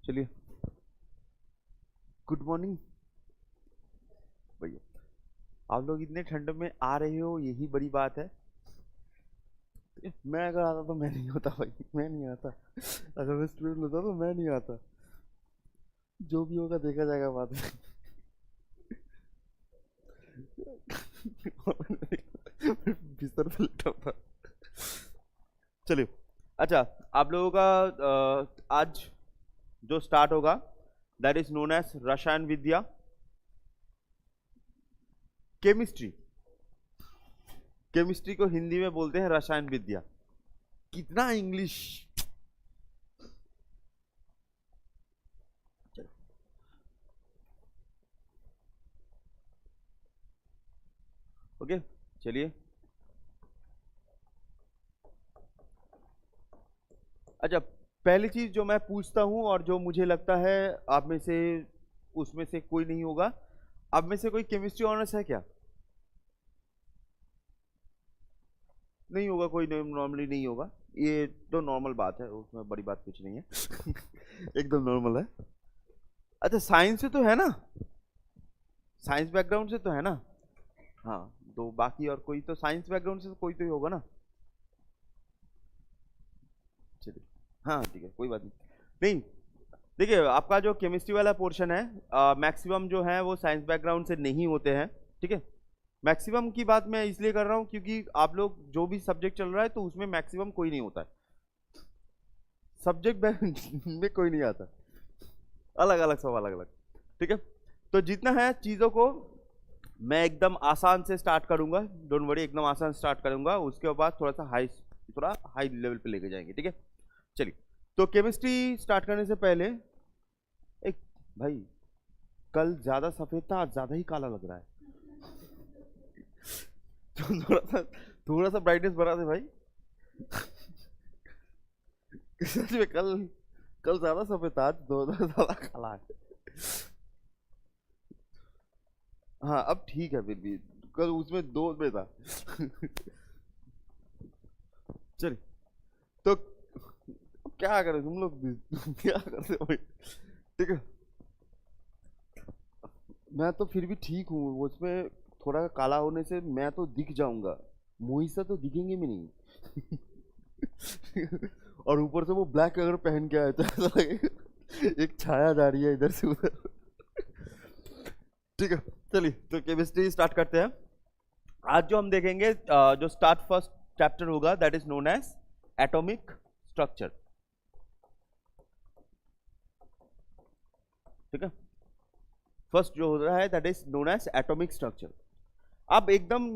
चलिए, good morning भैया। आप लोग इतने ठंड में आ रहे हो, यही बड़ी बात है। मैं अगर आता तो मैं नहीं होता भाई, मैं नहीं आता। अगर मैं स्टूडेंट होता तो मैं नहीं आता। जो भी होगा देखा जाएगा बाद में। बिस्तर पे लेटा था। चलिए, अच्छा, आप लोगों का आज जो स्टार्ट होगा दैट इज नोन एज रसायन विद्या, केमिस्ट्री। केमिस्ट्री को हिंदी में बोलते हैं रसायन विद्या। कितना इंग्लिश। ओके, चलिए। अच्छा, पहली चीज जो मैं पूछता हूं और जो मुझे लगता है आप में से उसमें से कोई नहीं होगा, आप में से कोई केमिस्ट्री ऑनर्स है क्या? नहीं होगा, कोई नॉर्मली नहीं होगा। ये तो नॉर्मल बात है, उसमें बड़ी बात कुछ नहीं है। एकदम नॉर्मल है। अच्छा, साइंस से तो है ना? साइंस बैकग्राउंड से तो है ना? हाँ, तो बाकी और कोई तो साइंस बैकग्राउंड से तो कोई तो ही होगा ना। चलिए, हाँ ठीक है, कोई बात नहीं। नहीं, देखिए, आपका जो केमिस्ट्री वाला पोर्शन है, मैक्सिमम जो है वो साइंस बैकग्राउंड से नहीं होते हैं, ठीक है। मैक्सिमम की बात मैं इसलिए कर रहा हूँ क्योंकि आप लोग जो भी सब्जेक्ट चल रहा है तो उसमें मैक्सिमम कोई नहीं होता है। सब्जेक्ट में कोई नहीं आता, अलग अलग सब अलग अलग, ठीक है। तो जितना है चीज़ों को मैं एकदम आसान से स्टार्ट करूंगा, डोंट वरी, एकदम आसान स्टार्ट करूंगा, उसके बाद थोड़ा हाई लेवल पे लेके जाएंगे, ठीक है। चलिए, तो केमिस्ट्री स्टार्ट करने से पहले एक, भाई कल ज्यादा सफेद था, आज ज्यादा ही काला लग रहा है। तो थोड़ा सा ब्राइटनेस बढ़ा दे भाई। सच में कल कल ज्यादा सफेद था, आज दो ज्यादा काला है। हाँ, अब ठीक है, फिर भी कल उसमें दो में था। चलिए, तो क्या करें तुम लोग भी? क्या करते हो भाई, ठीक है। मैं तो फिर भी ठीक हूँ, उसमें थोड़ा काला होने से मैं तो दिख जाऊंगा, मोहिसा तो दिखेंगे भी नहीं। और ऊपर से वो ब्लैक अगर पहन के आए तो ऐसा लगेगा एक छाया जा रही है इधर से उधर। ठीक है, चलिए, तो केमिस्ट्री स्टार्ट करते हैं। आज जो हम देखेंगे, जो स्टार्ट फर्स्ट चैप्टर होगा that is known as atomic structure, ठीक है। फर्स्ट जो हो रहा है that is known as atomic structure. अब एकदम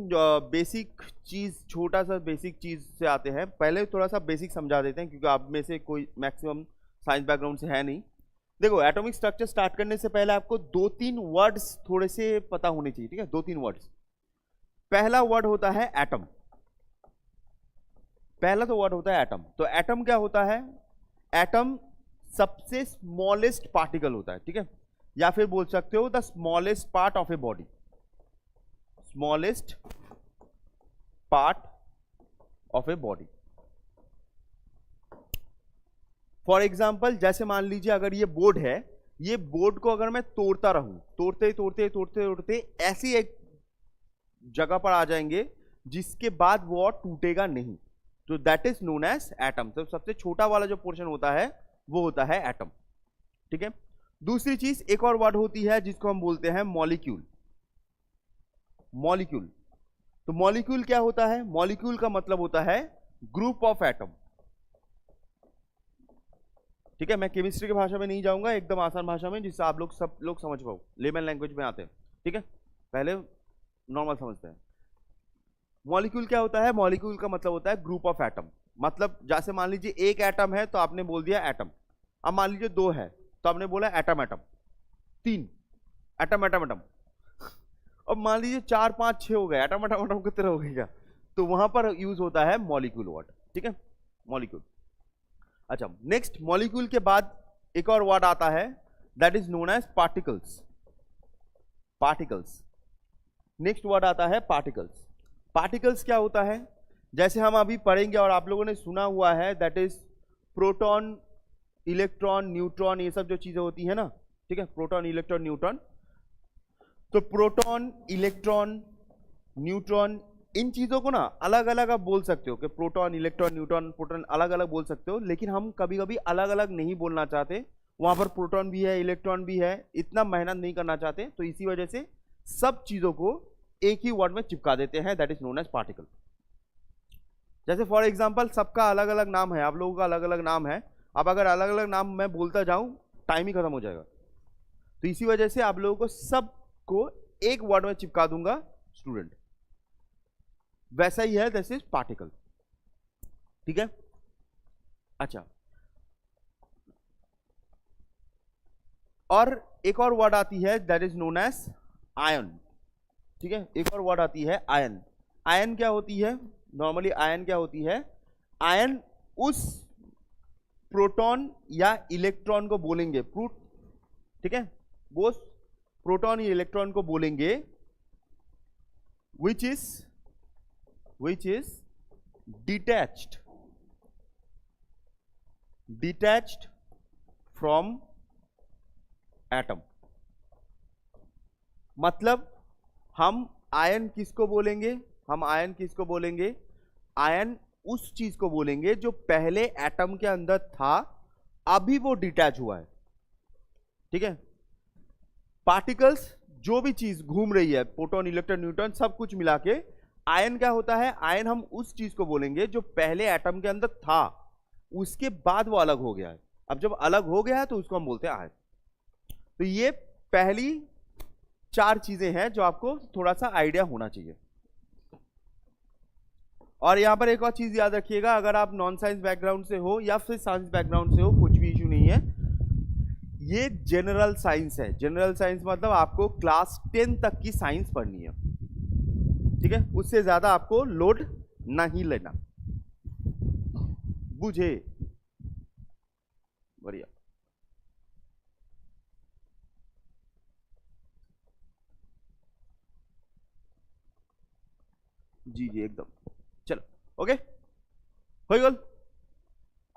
बेसिक चीज, छोटा सा बेसिक चीज से आते हैं। पहले थोड़ा सा बेसिक समझा देते हैं क्योंकि आप में से कोई मैक्सिमम साइंस बैकग्राउंड से है नहीं। देखो, एटॉमिक स्ट्रक्चर स्टार्ट करने से पहले आपको दो तीन वर्ड्स थोड़े से पता होने चाहिए, ठीक है। दो तीन वर्ड्स। पहला वर्ड होता है एटम। पहला तो वर्ड होता है एटम। तो एटम क्या होता है? एटम सबसे स्मॉलेस्ट पार्टिकल होता है, ठीक है। या फिर बोल सकते हो the smallest part of a body. Smallest part of a body. For example, जैसे मान लीजिए अगर ये बोर्ड है, ये बोर्ड को अगर मैं तोड़ता रहूं, तोड़ते तोड़ते तोड़ते तोड़ते ऐसी एक जगह पर आ जाएंगे जिसके बाद वो और टूटेगा नहीं, तो that is known as atom. तो सबसे छोटा वाला जो पोर्शन होता है वो होता है एटम, ठीक है। दूसरी चीज, एक और वर्ड होती है जिसको हम बोलते हैं मॉलिक्यूल। मॉलिक्यूल, तो मॉलिक्यूल क्या होता है? मॉलिक्यूल का मतलब होता है ग्रुप ऑफ एटम, ठीक है। मैं केमिस्ट्री की भाषा में नहीं जाऊंगा, एकदम आसान भाषा में जिससे आप लोग सब लोग समझ पाओ, लेमन लैंग्वेज में आते हैं, ठीक है। पहले नॉर्मल समझते हैं। मॉलिक्यूल क्या होता है? मॉलिक्यूल का मतलब होता है ग्रुप ऑफ एटम। मतलब जैसे मान लीजिए एक एटम है तो आपने बोल दिया एटम। अब मान लीजिए दो है तो आपने बोला एटम एटम। तीन, एटम एटम एटम। अब मान लीजिए चार पांच छह हो गए, एटम एटम एटम कितने हो गए क्या? तो वहां पर यूज होता है मॉलिक्यूल वर्ड, ठीक है, मॉलिक्यूल। अच्छा, नेक्स्ट, मॉलिक्यूल के बाद एक और वर्ड आता है that is known as particles. Particles, next word आता है पार्टिकल्स। पार्टिकल्स क्या होता है? जैसे हम अभी पढ़ेंगे और आप लोगों ने सुना हुआ है that is proton, electron, neutron, ये सब जो चीजें होती है ना, ठीक है, प्रोटॉन, इलेक्ट्रॉन, न्यूट्रॉन। तो प्रोटॉन, इलेक्ट्रॉन, न्यूट्रॉन, इन चीजों को ना अलग अलग आप बोल सकते हो कि प्रोटॉन, इलेक्ट्रॉन, न्यूट्रॉन, प्रोटॉन अलग अलग बोल सकते हो, लेकिन हम कभी कभी अलग अलग नहीं बोलना चाहते। वहां पर प्रोटॉन भी है, इलेक्ट्रॉन भी है, इतना मेहनत नहीं करना चाहते, तो इसी वजह से सब चीजों को एक ही वर्ड में चिपका देते हैं, that is known as particle. जैसे फॉर एग्जाम्पल सबका अलग अलग नाम है, आप लोगों का अलग अलग नाम है, अब अगर अलग अलग नाम मैं बोलता जाऊं टाइम ही खत्म हो जाएगा, तो इसी वजह से आप लोगों को सबको एक वर्ड में चिपका दूंगा, स्टूडेंट। वैसा ही है, दिस इज पार्टिकल, ठीक है। अच्छा, और एक और वर्ड आती है that is known as ion, ठीक है, एक और वर्ड आती है आयन। आयन क्या होती है? नॉर्मली आयन क्या होती है? आयन उस प्रोटॉन या इलेक्ट्रॉन को बोलेंगे, ठीक है, वो प्रोटॉन या इलेक्ट्रॉन को बोलेंगे which is detached from atom। मतलब हम आयन किसको बोलेंगे? हम आयन किसको बोलेंगे? आयन उस चीज को बोलेंगे जो पहले एटम के अंदर था, अभी वो डिटैच हुआ है, ठीक है। पार्टिकल्स, जो भी चीज घूम रही है, प्रोटॉन, इलेक्ट्रॉन, न्यूट्रॉन, सब कुछ मिला के आयन क्या होता है? आयन हम उस चीज को बोलेंगे जो पहले एटम के अंदर था, उसके बाद वो अलग हो गया है। अब जब अलग हो गया है तो उसको हम बोलते हैं आयन। तो ये पहली 4 चीजें हैं जो आपको थोड़ा सा आइडिया होना चाहिए। और यहां पर एक और चीज याद रखिएगा, अगर आप नॉन साइंस बैकग्राउंड से हो या फिर साइंस बैकग्राउंड से हो, कुछ भी इश्यू नहीं है, ये जनरल साइंस है। जनरल साइंस मतलब आपको क्लास 10 तक की साइंस पढ़नी है, ठीक है, उससे ज्यादा आपको लोड नहीं लेना, बुझे? बढ़िया। जी जी एकदम। चलो, ओके, हो गल।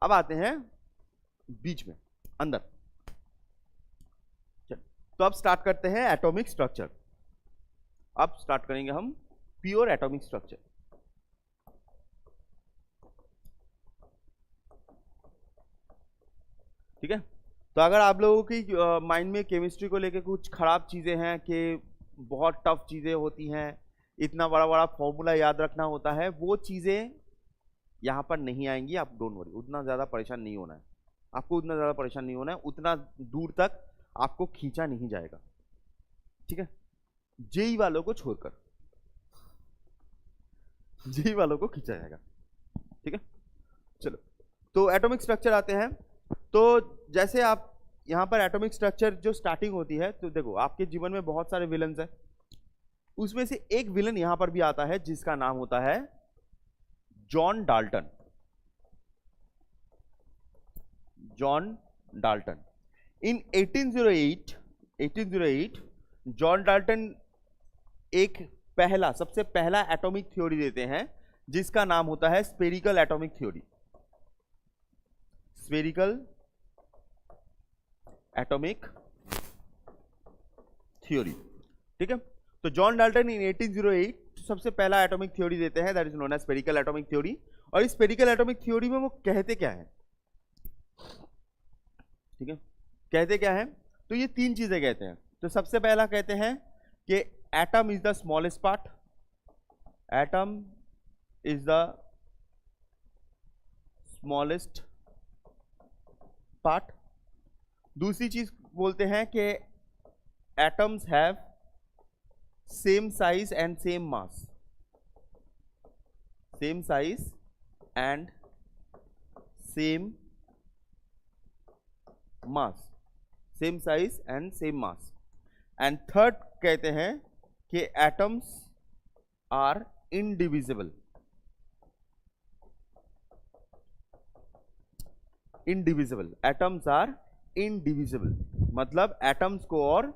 अब आते हैं बीच में, अंदर। चलो, तो अब स्टार्ट करते हैं एटॉमिक स्ट्रक्चर। अब स्टार्ट करेंगे हम प्योर एटॉमिक स्ट्रक्चर। ठीक है, तो अगर आप लोगों की माइंड में केमिस्ट्री को लेकर कुछ खराब चीजें हैं कि बहुत टफ चीजें होती हैं, इतना बड़ा बड़ा फॉर्मूला याद रखना होता है, वो चीजें यहां पर नहीं आएंगी। आप डोंट वरी, उतना ज्यादा परेशान नहीं होना है, आपको उतना ज्यादा परेशान नहीं होना है, उतना दूर तक आपको खींचा नहीं जाएगा, ठीक है, जेई वालों को छोड़कर, जेई वालों को खींचा जाएगा, ठीक है। चलो, तो एटॉमिक स्ट्रक्चर आते हैं। तो जैसे आप यहां पर एटॉमिक स्ट्रक्चर जो स्टार्टिंग होती है, तो देखो आपके जीवन में बहुत सारे विलन्स हैं, उसमें से एक विलन यहां पर भी आता है जिसका नाम होता है जॉन डाल्टन। जॉन डाल्टन इन 1808 जॉन डाल्टन एक सबसे पहला एटॉमिक थ्योरी देते हैं जिसका नाम होता है spherical atomic theory. Spherical atomic theory, ठीक है। तो जॉन डाल्टन इन 1808 सबसे पहला एटॉमिक थ्योरी देते हैं, that is known as spherical atomic theory. और इस स्फेरिकल एटॉमिक थ्योरी में वो कहते क्या है, ठीक है, कहते क्या है? तो ये 3 चीजें कहते हैं। तो सबसे पहला कहते हैं कि atom is the smallest part, atom is the smallest part. दूसरी चीज बोलते हैं कि atoms have same size and same mass, same size and same mass, same size and same mass. And third कहते हैं कि atoms are indivisible, indivisible, atoms are indivisible, मतलब atoms को और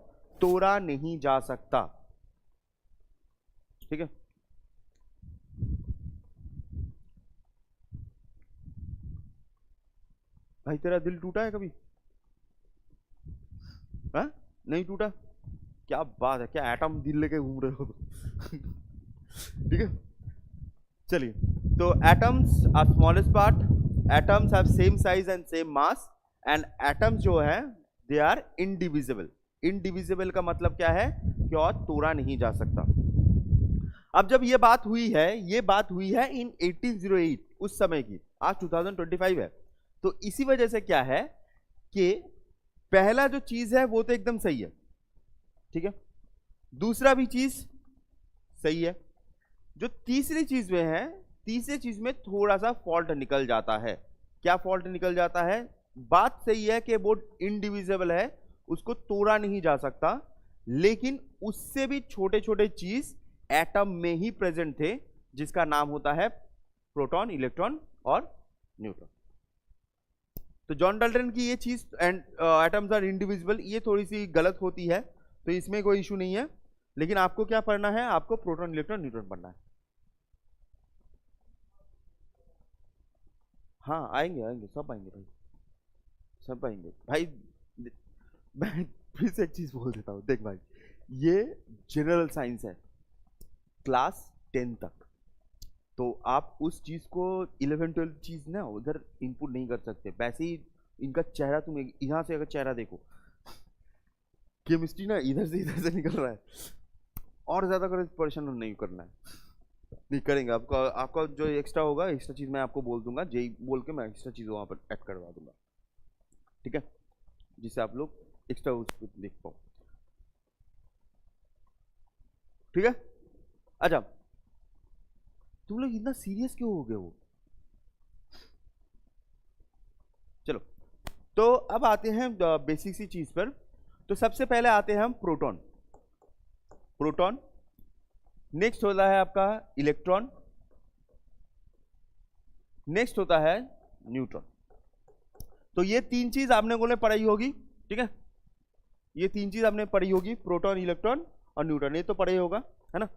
तोड़ा नहीं जा सकता, ठीक है। भाई तेरा दिल टूटा है कभी? हाँ, नहीं टूटा? क्या बात है, क्या एटम दिल लेके घूम रहे हो तुम? ठीक है, चलिए। तो atoms are smallest part, atoms have same size and same mass, and atoms जो है दे आर इनडिविजिबल। इनडिविजिबल का मतलब क्या है कि और तोड़ा नहीं जा सकता। अब जब ये बात हुई है, ये बात हुई है इन 1808 उस समय की, आज 2025 है। तो इसी वजह से क्या है कि पहला जो चीज है वो तो एकदम सही है, ठीक है, दूसरा भी चीज सही है, जो तीसरी चीज में है, तीसरी चीज में थोड़ा सा फॉल्ट निकल जाता है। क्या फॉल्ट निकल जाता है? बात सही है कि वो इनडिविजिबल है, उसको तोड़ा नहीं जा सकता, लेकिन उससे भी छोटे छोटे चीज एटम में ही प्रेजेंट थे, जिसका नाम होता है प्रोटॉन, इलेक्ट्रॉन और न्यूट्रॉन। तो जॉन डाल्टन की ये चीज एंड एटम्स आर इंडिविजिबल, ये थोड़ी सी गलत होती है, तो इसमें कोई इशू नहीं है। लेकिन आपको क्या पढ़ना है? आपको प्रोटॉन, इलेक्ट्रॉन, न्यूट्रॉन पढ़ना है। हाँ आएंगे आएंगे, सब आएंगे भाई, सब आएंगे भाई। मैं फिर से एक चीज बोल देता हूँ, देख भाई, ये जनरल साइंस है क्लास 10 तक, तो आप उस चीज को 11-12 चीज ना उधर इनपुट नहीं कर सकते। वैसे ही इनका चेहरा, तुम यहाँ से अगर चेहरा देखो, केमिस्ट्री ना इधर से निकल रहा है, और ज्यादा कर परेशान नहीं करना है, नहीं करेंगे। आपका आपका जो एक्स्ट्रा होगा, एक्स्ट्रा चीज मैं आपको बोल दूंगा, जेई बोल के मैं एक्स्ट्रा चीज वहां पर ऐड करवा दूंगा, ठीक है, जिससे आप लोग एक्स्ट्रा उसको देख पाओ, ठीक है। अच्छा, तुम लोग इतना सीरियस क्यों हो गए हो? चलो, तो अब आते हैं बेसिक सी चीज पर। तो सबसे पहले आते हैं हम प्रोटॉन। प्रोटॉन, नेक्स्ट होता है आपका इलेक्ट्रॉन, नेक्स्ट होता है न्यूट्रॉन। तो ये तीन चीज आपने को पढ़ाई होगी, ठीक है, ये तीन चीज आपने पढ़ी होगी, प्रोटॉन, इलेक्ट्रॉन और न्यूट्रॉन, ये तो पढ़ा ही होगा, है ना।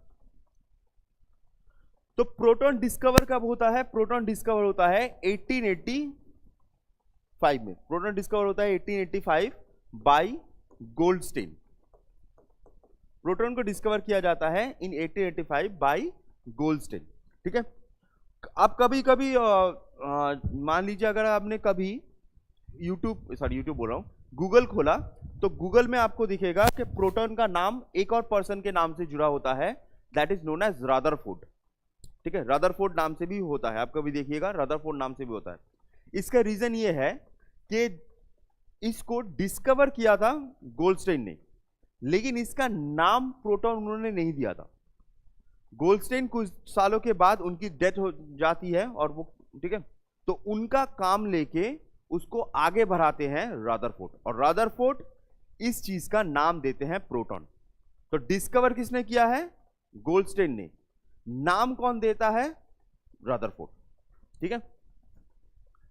तो प्रोटॉन डिस्कवर कब होता है? प्रोटॉन डिस्कवर होता है 1885 में। प्रोटॉन डिस्कवर होता है 1885 बाय गोल्डस्टेन। प्रोटॉन को डिस्कवर किया जाता है इन 1885 बाय गोल्डस्टेन, ठीक है। आप कभी कभी मान लीजिए अगर आपने कभी यूट्यूब बोल रहा हूं, गूगल खोला, तो गूगल में आपको दिखेगा कि प्रोटॉन का नाम एक और पर्सन के नाम से जुड़ा होता है, that is known as Rutherford, ठीक है, रदरफोर्ड नाम से भी होता है, आप कभी देखिएगा रदरफोर्ड नाम से भी होता है। इसका रीजन ये है कि इसको डिस्कवर किया था गोल्डस्टेन ने, लेकिन इसका नाम प्रोटॉन उन्होंने नहीं दिया था। गोल्डस्टेन कुछ सालों के बाद उनकी डेथ हो जाती है, और वो, ठीक है, तो उनका काम लेके उसको आगे बढ़ाते हैं रदरफोर्ड, और रदरफोर्ड इस चीज का नाम देते हैं प्रोटॉन। तो डिस्कवर किसने किया है? गोल्डस्टेन ने। नाम कौन देता है? रदरफोर्ड, ठीक है।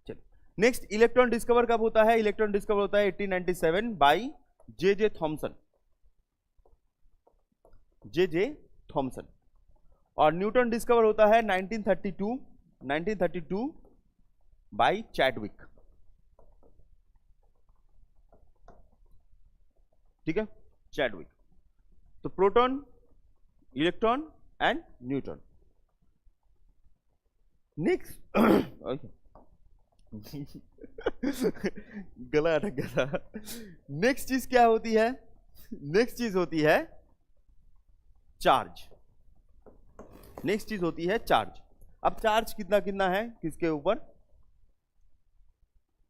चलिए, नेक्स्ट इलेक्ट्रॉन डिस्कवर कब होता है? इलेक्ट्रॉन डिस्कवर होता है 1897 by J Thomson, J Thomson. और न्यूटन डिस्कवर होता है 1932 बाय चैडविक, ठीक है, चैडविक। तो proton, electron and neutron. Next गला अटक गया था। नेक्स्ट चीज क्या होती है? नेक्स्ट चीज होती है चार्ज। नेक्स्ट चीज होती है चार्ज। अब चार्ज कितना कितना है किसके ऊपर?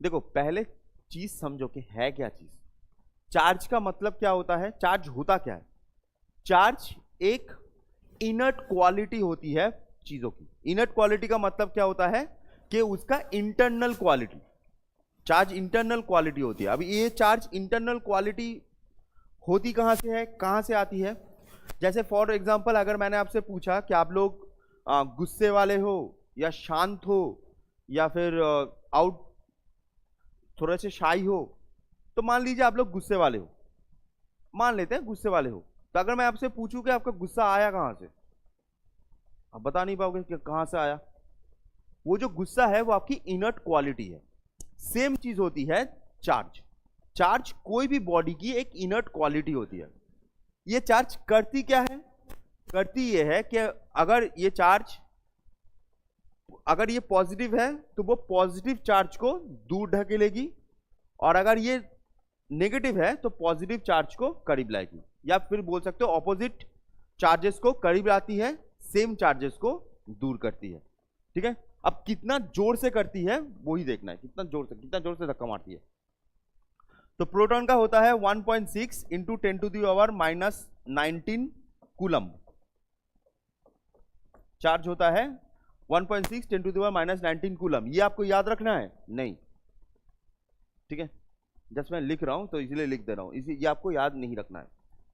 देखो, पहले चीज समझो कि है क्या चीज। चार्ज का मतलब क्या होता है? चार्ज होता क्या है? चार्ज एक इनर्ट क्वालिटी होती है चीजों की। इनर्ट क्वालिटी का मतलब क्या होता है कि उसका internal quality, charge internal quality होती है। अब ये चार्ज इंटरनल क्वालिटी होती कहां से है, कहां से आती है? जैसे फॉर एग्जांपल, अगर मैंने आपसे पूछा कि आप लोग गुस्से वाले हो या शांत हो या फिर आउट थोड़े से शाई हो, तो मान लीजिए आप लोग गुस्से वाले हो, मान लेते हैं गुस्से वाले हो, तो अगर मैं आपसे पूछूं कि आपका गुस्सा आया कहां से, आप बता नहीं पाओगे कि कहां से आया। वो जो गुस्सा है वो आपकी इनर्ट क्वालिटी है, सेम चीज होती है चार्ज। चार्ज कोई भी बॉडी की एक इनर्ट क्वालिटी होती है। ये चार्ज करती क्या है? करती ये है कि अगर ये चार्ज, अगर ये पॉजिटिव है तो वो पॉजिटिव चार्ज को दूर ढकेलेगी, और अगर ये नेगेटिव है तो पॉजिटिव चार्ज को करीब लाएगी, या फिर बोल सकते हो ऑपोजिट चार्जेस को करीब लाती है, सेम चार्जेस को दूर करती है। ठीक है, अब कितना जोर से करती है वो ही देखना है, कितना जोर से धक्का मारती है। तो प्रोटॉन का होता है 1.6 इंटू 10⁻⁻19 कूलम। चार्ज होता है 1.6 10⁻⁻19 कूलम। ये आपको याद रखना है? नहीं, ठीक है, जस्ट मैं लिख रहा हूं तो इसलिए लिख दे रहा हूं, ये आपको याद नहीं रखना है।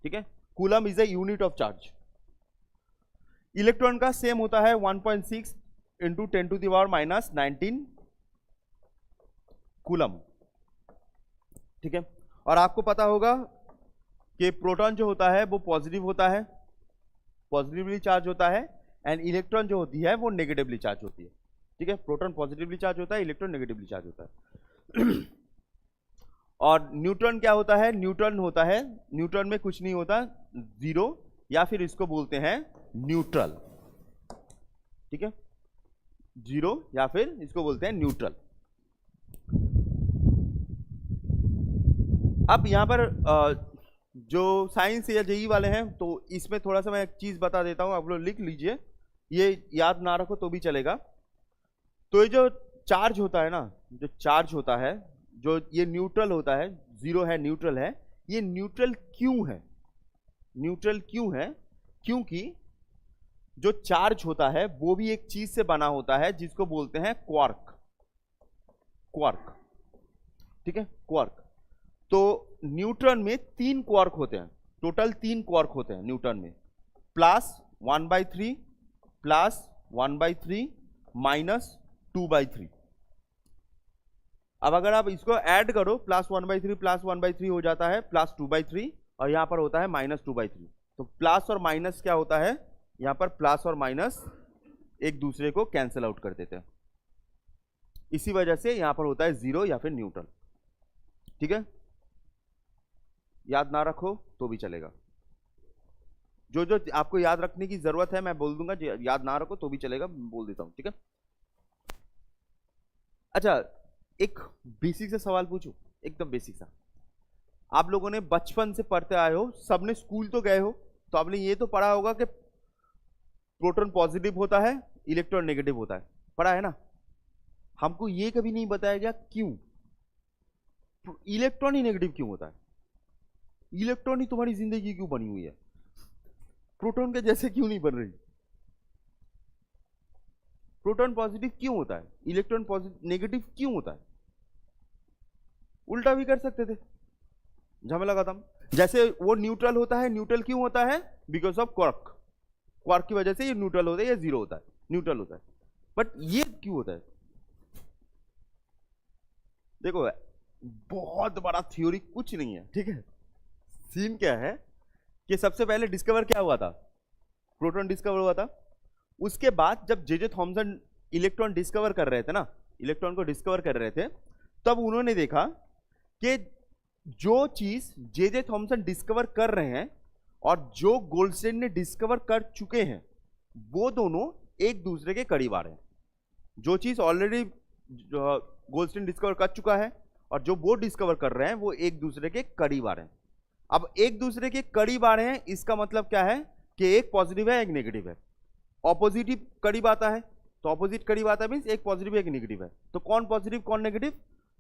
ठीक है, coulomb is a unit of charge. Electron का सेम होता है 1.6 इंटू 10⁻⁻19 कूलम। ठीक है, और आपको पता होगा कि प्रोटॉन जो होता है वो पॉजिटिव होता है, पॉजिटिवली चार्ज होता है, एंड इलेक्ट्रॉन जो होती है वो नेगेटिवली चार्ज होती है। ठीक है, प्रोटॉन पॉजिटिवली चार्ज होता है, इलेक्ट्रॉन नेगेटिवली चार्ज होता है। और न्यूट्रॉन क्या होता है? न्यूट्रॉन होता है, न्यूट्रॉन में कुछ नहीं होता, जीरो, या फिर इसको बोलते हैं न्यूट्रल। ठीक है, जीरो या फिर इसको बोलते हैं न्यूट्रल। अब यहां पर जो साइंस या जेई वाले हैं तो इसमें थोड़ा सा मैं एक चीज बता देता हूं, आप लोग लिख लीजिए, ये याद ना रखो तो भी चलेगा। तो ये जो चार्ज होता है ना, जो चार्ज होता है, जो ये न्यूट्रल होता है, जीरो है, न्यूट्रल है, ये न्यूट्रल क्यों है? न्यूट्रल क्यों है? क्योंकि जो चार्ज होता है वो भी एक चीज से बना होता है जिसको बोलते हैं क्वार्क। क्वार्क, ठीक है, क्वार्क। तो न्यूट्रॉन में 3 क्वार्क होते हैं, टोटल 3 क्वार्क होते हैं न्यूट्रॉन में, +1/3, +1/3, -2/3। अब अगर आप इसको ऐड करो, +1/3 +1/3 हो जाता है +2/3, और यहां पर होता है -2/3। तो प्लस और माइनस क्या होता है? यहां पर प्लस और माइनस एक दूसरे को कैंसिल आउट कर देते हैं, इसी वजह से यहां पर होता है जीरो या फिर न्यूट्रल। ठीक है, याद ना रखो तो भी चलेगा, जो जो आपको याद रखने की जरूरत है मैं बोल दूंगा, याद ना रखो तो भी चलेगा, बोल देता हूं। ठीक है, अच्छा, एक बेसिक सा सवाल पूछूं, एकदम बेसिक सा। आप लोगों ने बचपन से पढ़ते आए हो, सबने स्कूल तो गए हो, तो आपने ये तो पढ़ा होगा कि प्रोटॉन पॉजिटिव होता है, इलेक्ट्रॉन नेगेटिव होता है, पढ़ा है ना? हमको ये कभी नहीं बताया गया क्यों इलेक्ट्रॉन ही नेगेटिव क्यों होता है। इलेक्ट्रॉन ही तुम्हारी जिंदगी क्यों बनी हुई है, प्रोटॉन के जैसे क्यों नहीं बन रही? प्रोटॉन पॉजिटिव क्यों होता है, इलेक्ट्रॉन पॉजिटिव नेगेटिव क्यों होता है? उल्टा भी कर सकते थे, झमेला खत्म। जैसे वो न्यूट्रल होता है, न्यूट्रल क्यों होता है? बिकॉज ऑफ क्वार्क, क्वार्क की वजह से ये न्यूट्रल होता है, ये जीरो होता है, न्यूट्रल होता है। बट ये क्यों होता है? देखो, बहुत बड़ा थ्योरी कुछ नहीं है, ठीक है। सीन क्या है कि सबसे पहले डिस्कवर क्या हुआ था? प्रोटॉन डिस्कवर हुआ था। उसके बाद जब जे थॉमसन इलेक्ट्रॉन डिस्कवर कर रहे थे ना, इलेक्ट्रॉन को डिस्कवर कर रहे थे, तब उन्होंने देखा कि जो चीज जे थॉमसन डिस्कवर कर रहे हैं और जो गोल्डस्टीन ने डिस्कवर कर चुके हैं, वो दोनों एक दूसरे के करीब आ रहे हैं। जो चीज ऑलरेडी गोल्डस्टीन डिस्कवर कर चुका है और जो वो डिस्कवर कर रहे हैं, वो एक दूसरे के करीब आ रहे हैं। अब एक दूसरे के करीब आ रहे हैं, इसका मतलब क्या है कि एक पॉजिटिव है, एक नेगेटिव है। ऑपोजिटिव करीब आता है तो ऑपोजिट करीब आता है, मींस एक पॉजिटिव एक नेगेटिव है। तो कौन पॉजिटिव कौन नेगेटिव?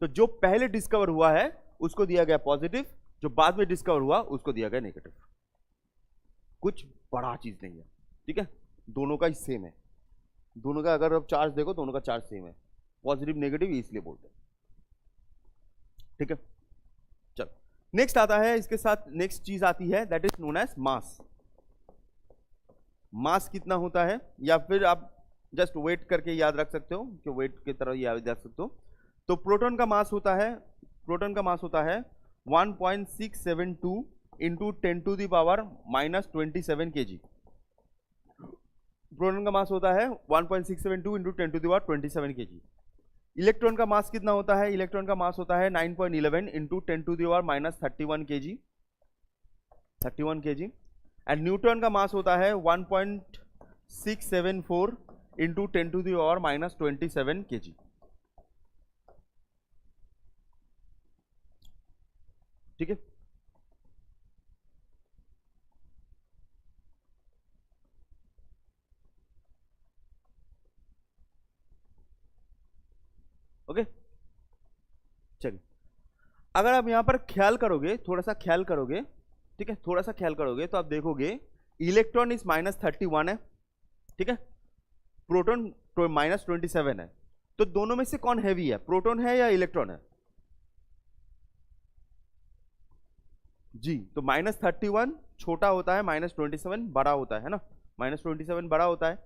तो जो पहले डिस्कवर हुआ है उसको दिया गया पॉजिटिव, जो बाद में डिस्कवर हुआ उसको दिया गया नेगेटिव। कुछ बड़ा चीज नहीं है, ठीक है, दोनों का ही सेम है। दोनों का अगर आप चार्ज देखो, दोनों का चार्ज सेम है, पॉजिटिव नेगेटिव इसलिए बोलते हैं, ठीक है। चलो नेक्स्ट आता है, इसके साथ नेक्स्ट चीज आती है, that is known as mass. Mass कितना होता है, या फिर आप जस्ट वेट करके याद रख सकते हो कि वेट की तरह याद रख सकते हो। तो प्रोटॉन का मास होता है, प्रोटॉन का मास होता है 1.672 इंटू 10⁻⁻27 kg। प्रोटॉन का मास होता है 1.672 इंटू 10⁻27 kg। इलेक्ट्रॉन का मास कितना होता है? इलेक्ट्रॉन का मास होता है 9.11 into 10⁻³ -31 kg, 31 kg। And neutron का मास होता है 1.674 इंटू 10⁻27 kg। ठीक है, ओके। चलिए, अगर आप यहां पर ख्याल करोगे, थोड़ा सा ख्याल करोगे, ठीक है, थोड़ा सा ख्याल करोगे तो आप देखोगे इलेक्ट्रॉन इस -31 है, ठीक है, प्रोटॉन -27 है। तो दोनों में से कौन हैवी है, प्रोटॉन है या इलेक्ट्रॉन है? जी, तो -31 छोटा होता है, -27 बड़ा होता है ना, -27 बड़ा होता है।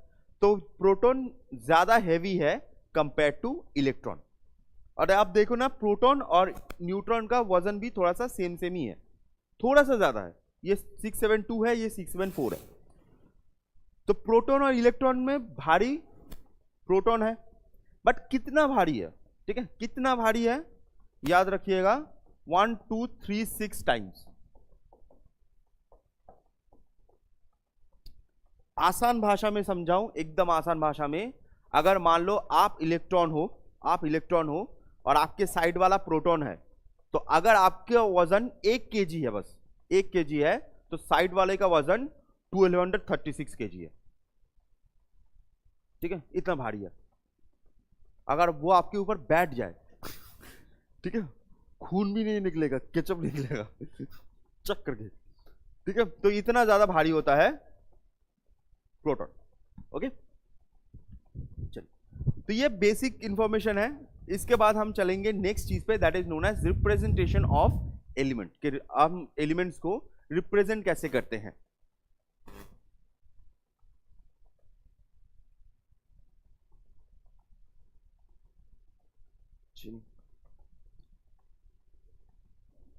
तो प्रोटॉन ज्यादा हैवी है कंपेयर टू इलेक्ट्रॉन। और आप देखो ना, प्रोटॉन और न्यूट्रॉन का वजन भी थोड़ा सा सेम सेम ही है, थोड़ा सा ज्यादा है, ये 672 है, ये 674 है। तो प्रोटॉन और इलेक्ट्रॉन में भारी प्रोटॉन है, बट कितना भारी है? ठीक है, कितना भारी है याद रखिएगा, 1 2 3 6 टाइम्स। आसान भाषा में समझाऊं, एकदम आसान भाषा में, अगर मान लो आप इलेक्ट्रॉन हो, आप इलेक्ट्रॉन हो और आपके साइड वाला प्रोटॉन है, तो अगर आपका वजन 1 kg है, बस 1 kg है, तो साइड वाले का वजन 1236 kg है। ठीक है, इतना भारी है। अगर वो आपके ऊपर बैठ जाए, ठीक है, खून भी नहीं निकलेगा, केचप निकलेगा चक करके, ठीक है, तो इतना ज्यादा भारी होता है प्रोटॉन। ओके, चलिए, तो ये बेसिक इंफॉर्मेशन है। इसके बाद हम चलेंगे नेक्स्ट चीज पे, that is known as representation of element, कि हम एलिमेंट्स को रिप्रेजेंट कैसे करते हैं।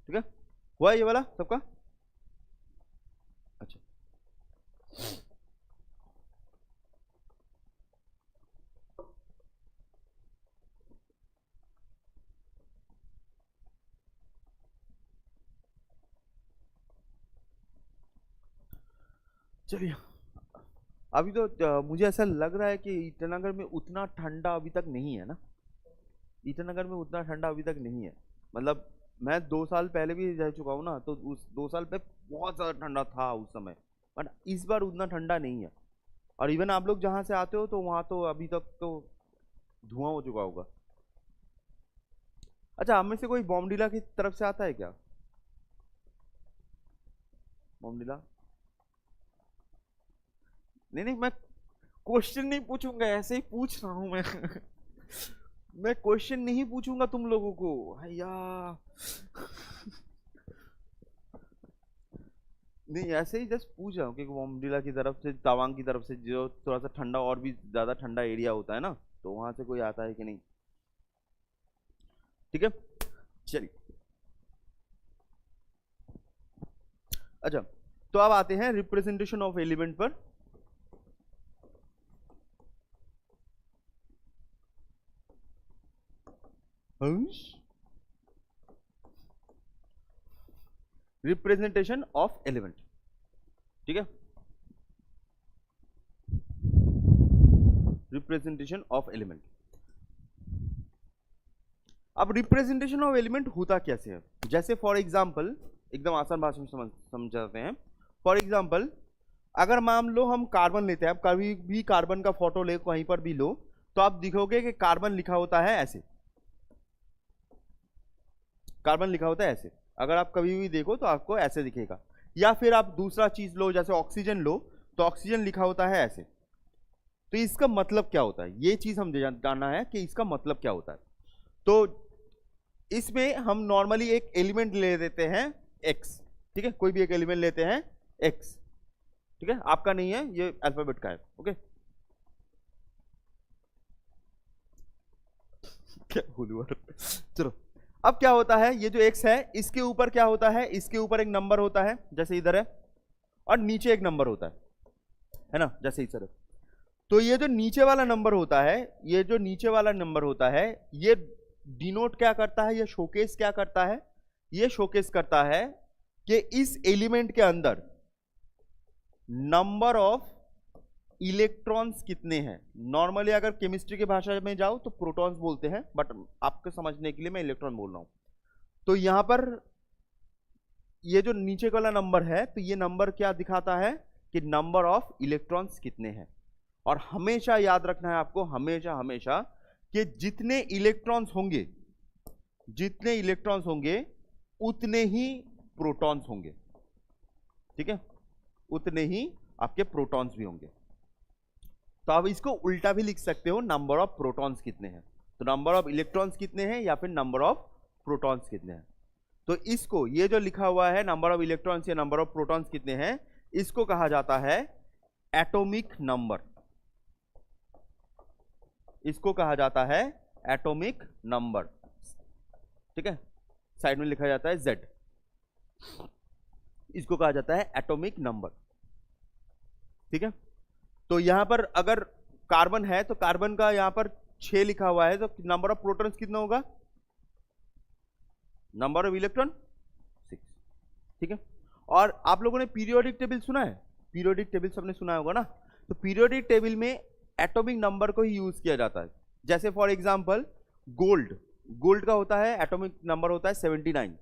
ठीक है, हुआ ये वाला सबका? अच्छा, चलिए, अभी तो मुझे ऐसा लग रहा है कि ईटानगर में उतना ठंडा अभी तक नहीं है ना, ईटानगर में उतना ठंडा अभी तक नहीं है। मतलब मैं 2 साल पहले भी रह चुका हूँ ना, तो उस 2 साल पे बहुत ज़्यादा ठंडा था उस समय, बट इस बार उतना ठंडा नहीं है। और इवन आप लोग जहाँ से आते हो तो वहाँ तो अभी तक तो धुआं हो चुका होगा। अच्छा, हम में से कोई बॉमडिला की तरफ से आता है क्या? बॉमडिला? नहीं नहीं, मैं क्वेश्चन नहीं पूछूंगा, ऐसे ही पूछ रहा हूं मैं मैं क्वेश्चन नहीं पूछूंगा तुम लोगों को भैया नहीं, ऐसे ही जस्ट पूछ रहा हूँ कि बॉमडिला की तरफ से, तवांग की तरफ से, जो थोड़ा सा ठंडा और भी ज्यादा ठंडा एरिया होता है ना, तो वहां से कोई आता है कि नहीं। ठीक है, चलिए, अच्छा, तो अब आते हैं रिप्रेजेंटेशन ऑफ एलिमेंट पर। रिप्रेजेंटेशन ऑफ एलिमेंट, ठीक है, रिप्रेजेंटेशन ऑफ एलिमेंट। अब रिप्रेजेंटेशन ऑफ एलिमेंट होता कैसे है? जैसे फॉर एग्जांपल, एकदम आसान भाषा में समझाते हैं। फॉर एग्जांपल, अगर मान लो हम कार्बन लेते हैं, आप कभी भी कार्बन का फोटो ले, कहीं पर भी लो, तो आप दिखोगे कि कार्बन लिखा होता है ऐसे, कार्बन लिखा होता है ऐसे। अगर आप कभी भी देखो तो आपको ऐसे दिखेगा। या फिर आप दूसरा चीज लो, जैसे ऑक्सीजन लो, तो ऑक्सीजन लिखा होता है ऐसे। तो इसका मतलब क्या होता है, ये चीज हम जानना है कि इसका मतलब क्या होता है। तो इसमें हम नॉर्मली एक एलिमेंट ले देते हैं x, ठीक है, कोई भी एक एलिमेंट लेते हैं x, ठीक है, आपका नहीं है, ये अल्फाबेट का है। ओके, क्या चलो, अब क्या होता है, ये जो x है, इसके ऊपर क्या होता है, इसके ऊपर एक नंबर होता है, जैसे इधर है, और नीचे एक नंबर होता है ना, जैसे इस तरह। तो ये जो नीचे वाला नंबर होता है, ये जो नीचे वाला नंबर होता है, ये डिनोट क्या करता है, ये शोकेस क्या करता है, ये शोकेस करता है कि इस एलिमेंट के अंदर नंबर ऑफ इलेक्ट्रॉन्स कितने हैं। नॉर्मली अगर केमिस्ट्री की भाषा में जाओ तो प्रोटॉन्स बोलते हैं, बट आपको समझने के लिए मैं इलेक्ट्रॉन बोल रहा हूं। तो यहां पर ये जो नीचे वाला नंबर है, तो ये नंबर क्या दिखाता है कि नंबर ऑफ इलेक्ट्रॉन्स कितने हैं। और हमेशा याद रखना है आपको, हमेशा हमेशा, कि जितने इलेक्ट्रॉन्स होंगे, जितने इलेक्ट्रॉन्स होंगे उतने ही प्रोटॉन्स होंगे। ठीक है, उतने ही आपके प्रोटॉन्स भी होंगे। तो आप इसको उल्टा भी लिख सकते हो, नंबर ऑफ प्रोटॉन्स कितने हैं, तो नंबर ऑफ इलेक्ट्रॉन्स कितने हैं या फिर नंबर ऑफ प्रोटॉन्स कितने हैं। तो इसको, ये जो लिखा हुआ है नंबर ऑफ इलेक्ट्रॉन्स या नंबर ऑफ प्रोटॉन्स कितने हैं, इसको कहा जाता है एटॉमिक नंबर। इसको कहा जाता है एटॉमिक नंबर। ठीक है, साइड में लिखा जाता है Z, इसको कहा जाता है एटॉमिक नंबर। ठीक है, तो यहां पर अगर कार्बन है तो कार्बन का यहां पर 6 लिखा हुआ है, तो नंबर ऑफ प्रोटॉन्स कितना होगा, नंबर ऑफ इलेक्ट्रॉन 6। ठीक है, और आप लोगों ने पीरियोडिक टेबल सुना है, पीरियोडिक टेबल सबने सुना होगा ना। तो पीरियोडिक टेबल में एटॉमिक नंबर को ही यूज किया जाता है। जैसे फॉर एग्जांपल गोल्ड, गोल्ड का होता है एटॉमिक नंबर होता है 79।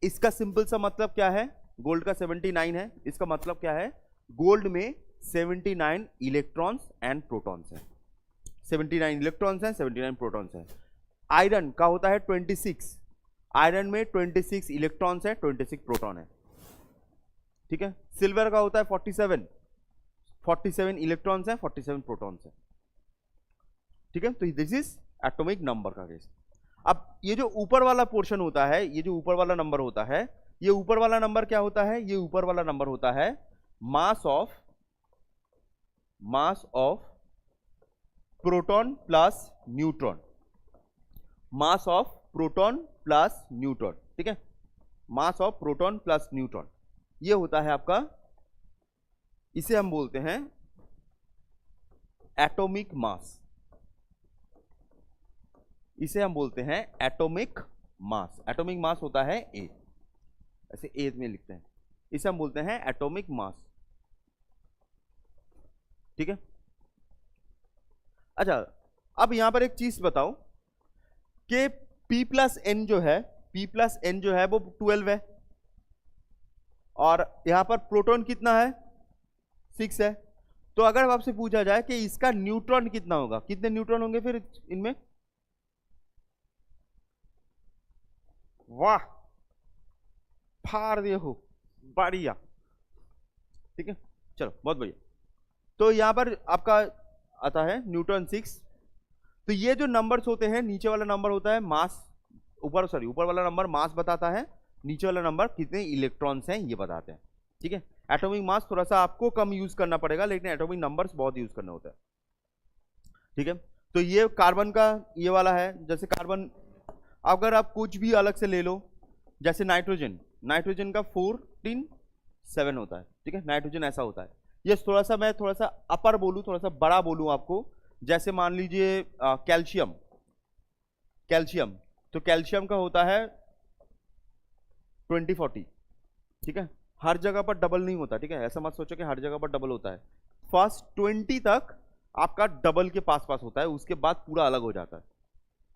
इसका सिंपल सा मतलब क्या है, गोल्ड का 79 है, इसका मतलब क्या है, गोल्ड में 79 इलेक्ट्रॉन्स एंड प्रोटॉन्स हैं। 79 इलेक्ट्रॉन्स हैं, 79 प्रोटॉन्स हैं। आयरन का होता है 26, आयरन में 26 इलेक्ट्रॉन्स है, 26 प्रोटॉन है। ठीक है, सिल्वर का होता है 47, 47 इलेक्ट्रॉन्स है, 47 प्रोटॉन्स है। ठीक है, तो दिस इज एटॉमिक नंबर का केस। अब ये जो ऊपर वाला पोर्शन होता है, ये जो ऊपर वाला नंबर होता है, ये ऊपर वाला नंबर क्या होता है, ये ऊपर वाला नंबर होता है mass of proton plus neutron, mass of proton plus neutron. ठीक है, mass of proton plus neutron, ये होता है आपका, इसे हम बोलते हैं एटॉमिक मास, इसे हम बोलते हैं एटॉमिक मास। एटॉमिक मास होता है ए, ऐसे ए में लिखते हैं, इसे हम बोलते हैं एटॉमिक मास। ठीक है, अच्छा अब यहां पर एक चीज बताओ कि P प्लस एन जो है, P प्लस एन जो है वो 12 है, और यहां पर प्रोटॉन कितना है, 6 है। तो अगर आपसे पूछा जाए कि इसका न्यूट्रॉन कितना होगा, कितने न्यूट्रॉन होंगे फिर इनमें, वाह फाड़ दिए हो, बढ़िया। ठीक है, चलो बहुत बढ़िया। तो यहां पर आपका आता है न्यूट्रॉन 6। तो ये जो नंबर्स होते हैं, नीचे वाला नंबर होता है मास, ऊपर वाला नंबर मास बताता है, नीचे वाला नंबर कितने इलेक्ट्रॉन्स हैं ये बताते हैं। ठीक है, एटॉमिक मास थोड़ा सा आपको कम यूज करना पड़ेगा, लेकिन एटॉमिक नंबर्स बहुत यूज करना होता है। ठीक है, तो ये कार्बन का ये वाला है। जैसे कार्बन अगर आप कुछ भी अलग से ले लो, जैसे नाइट्रोजन, नाइट्रोजन का 14 होता है। ठीक है, नाइट्रोजन ऐसा होता है। ये थोड़ा सा मैं थोड़ा सा अपर बोलूं, थोड़ा सा बड़ा बोलूं आपको, जैसे मान लीजिए कैल्शियम, कैल्शियम, तो कैल्शियम का होता है 2040। ठीक है, हर जगह पर डबल नहीं होता। ठीक है, ऐसा मत सोचो कि हर जगह पर डबल होता है। फर्स्ट 20 तक आपका डबल के पास पास होता है, उसके बाद पूरा अलग हो जाता है,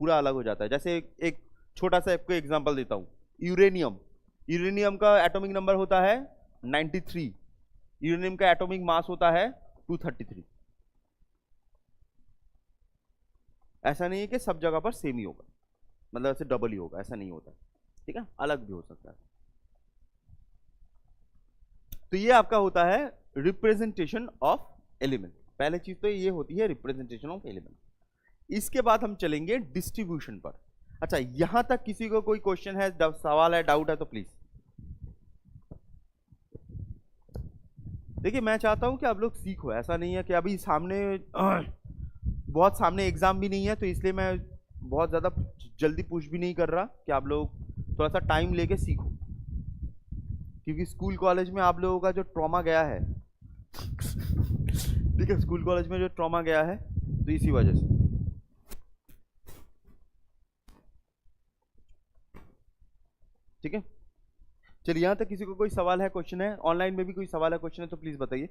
पूरा अलग हो जाता है। जैसे एक छोटा सा आपको एग्जांपल देता हूं, यूरेनियम, यूरेनियम का एटॉमिक नंबर होता है 93, यूरेनियम का एटॉमिक मास होता है 233। ऐसा नहीं है कि सब जगह पर सेम ही होगा, मतलब ऐसे डबल ही होगा, ऐसा नहीं होता। ठीक है, अलग भी हो सकता है। तो ये आपका होता है रिप्रेजेंटेशन ऑफ एलिमेंट। पहले चीज तो ये होती है रिप्रेजेंटेशन ऑफ एलिमेंट। इसके बाद हम चलेंगे डिस्ट्रीब्यूशन पर। अच्छा, यहां तक किसी को कोई क्वेश्चन है, सवाल है, डाउट है तो प्लीज। देखिए, मैं चाहता हूं कि आप लोग सीखो, ऐसा नहीं है कि अभी सामने बहुत सामने एग्जाम भी नहीं है, तो इसलिए मैं बहुत ज़्यादा जल्दी पुश भी नहीं कर रहा कि आप लोग थोड़ा सा टाइम लेके सीखो, क्योंकि स्कूल कॉलेज में आप लोगों का जो ट्रॉमा गया है ठीक है, स्कूल कॉलेज में जो ट्रॉमा गया है तो इसी वजह से। ठीक है, चलिए यहां तक किसी को कोई सवाल है, क्वेश्चन है? ऑनलाइन में भी कोई सवाल है, क्वेश्चन है तो प्लीज बताइए।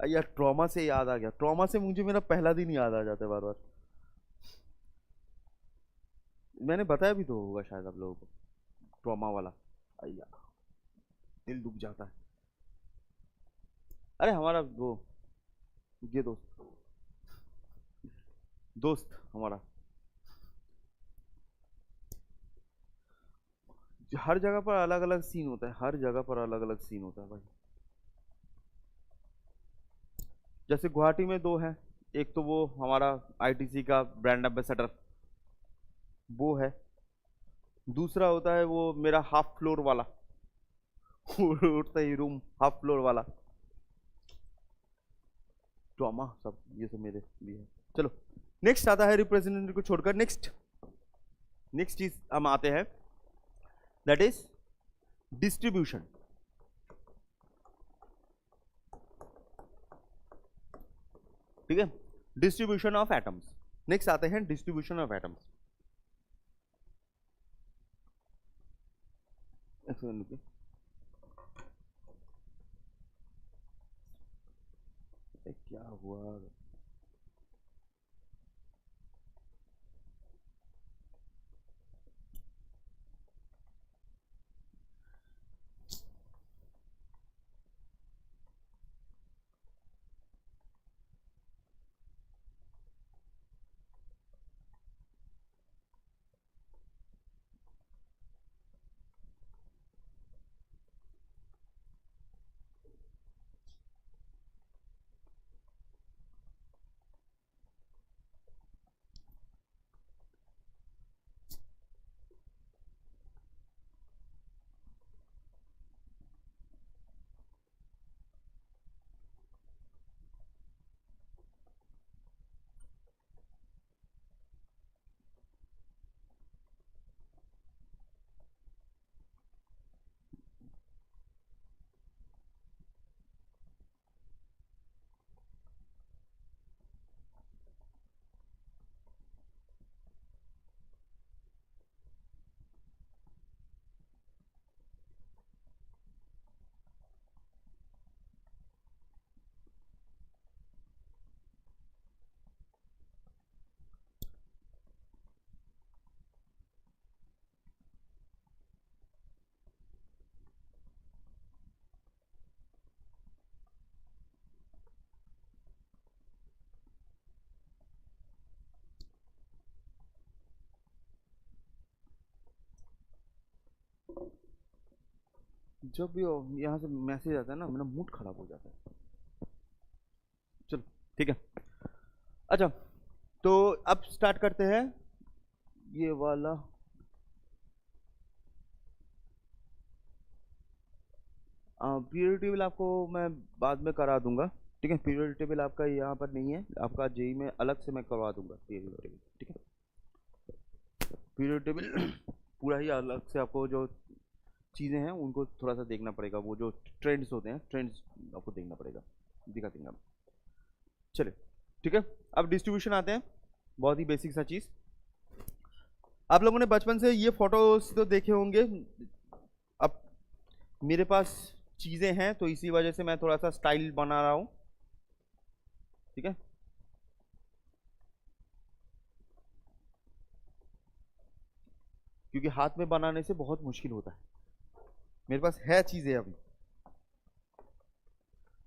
यार ट्रॉमा से याद आ गया, ट्रॉमा से मुझे मेरा पहला दिन याद आ जाता है बार बार। मैंने बताया भी तो होगा शायद आप लोगों को, ट्रॉमा वाला। अय्या, दिल दुख जाता है। अरे हमारा वो ये दोस्त हमारा हर जगह पर अलग अलग सीन होता है, हर जगह पर अलग अलग सीन होता है भाई। जैसे गुवाहाटी में दो हैं, एक तो वो हमारा आईटीसी का ब्रांड एम्बेसडर वो है, दूसरा होता है वो मेरा हाफ फ्लोर वाला उठता ही रूम हाफ फ्लोर वाला। ट्रॉमा सब ये सब मेरे लिए है। चलो नेक्स्ट आता है रिप्रेजेंटेटिव को छोड़कर, नेक्स्ट चीज हम आते हैं, दैट इज डिस्ट्रीब्यूशन। ठीक है, डिस्ट्रीब्यूशन ऑफ एटम्स। नेक्स्ट आते हैं डिस्ट्रीब्यूशन ऑफ एटम्स। क्या हुआ? जब भी यहाँ से मैसेज आता है ना, मेरा मूड खराब हो जाता है। चलो ठीक है, अच्छा तो अब स्टार्ट करते हैं ये वाला। पीरियड टेबल आपको मैं बाद में करा दूंगा। ठीक है, पीरियड टेबल आपका यहाँ पर नहीं है, आपका जेई में अलग से मैं करवा दूंगा पीरियड टेबल। ठीक है, पीरियड टेबल पूरा ही अलग से आपको जो चीज़ें हैं उनको थोड़ा सा देखना पड़ेगा, वो जो ट्रेंड्स होते हैं ट्रेंड्स आपको देखना पड़ेगा, दिखा देंगे हम। चलिए ठीक है, अब डिस्ट्रीब्यूशन आते हैं, बहुत ही बेसिक सा चीज़। आप लोगों ने बचपन से ये फोटोज तो देखे होंगे। अब मेरे पास चीज़ें हैं तो इसी वजह से मैं थोड़ा सा स्टाइल बना रहा हूँ। ठीक है, क्योंकि हाथ में बनाने से बहुत मुश्किल होता है। मेरे पास है चीजें अभी।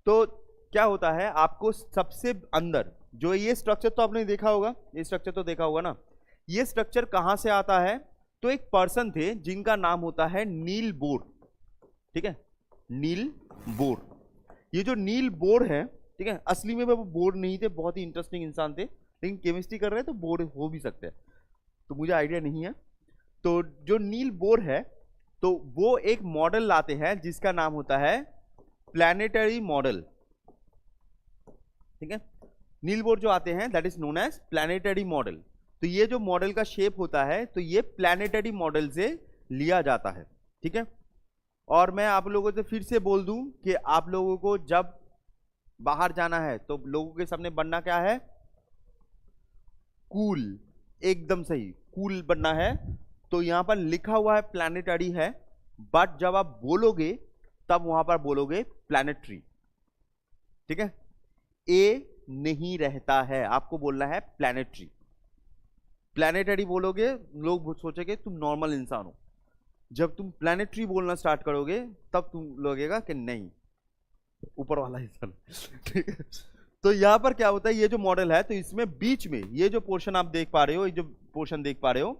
तो क्या होता है, आपको सबसे अंदर जो ये स्ट्रक्चर तो आपने देखा होगा, ये स्ट्रक्चर तो देखा होगा ना। ये स्ट्रक्चर कहां से आता है? तो एक पर्सन थे जिनका नाम होता है नील बोर। ठीक है, नील बोर। ये जो नील बोर है, ठीक है, असली में वो बोर नहीं थे, बहुत ही इंटरेस्टिंग इंसान थे, लेकिन केमिस्ट्री कर रहे हैं तो बोर हो भी सकते हैं, तो मुझे आइडिया नहीं है। तो जो नील बोर है, तो वो एक मॉडल लाते हैं जिसका नाम होता है प्लैनेटरी मॉडल। ठीक है, नील बोर जो आते हैं that is known as planetary model. तो ये जो मॉडल का शेप होता है, तो ये प्लैनेटरी मॉडल से लिया जाता है। ठीक है। और मैं आप लोगों से फिर से बोल दूं कि आप लोगों को जब बाहर जाना है तो लोगों के सामने बनना क्या है, कूल, एकदम सही, कूल बनना है। तो यहां पर लिखा हुआ है प्लैनेटरी है, बट जब आप बोलोगे तब वहां पर बोलोगे प्लैनेटरी, ठीक है। ए नहीं रहता है, आपको बोलना है प्लैनेटरी। प्लैनेटरी बोलोगे लोग सोचेंगे तुम नॉर्मल इंसान हो, जब तुम प्लैनेटरी बोलना स्टार्ट करोगे तब तुम लगेगा कि नहीं ऊपर वाला इंसान ठीक है। तो यहां पर क्या होता है, ये जो मॉडल है तो इसमें बीच में ये जो पोर्शन आप देख पा रहे हो, ये जो पोर्शन देख पा रहे हो,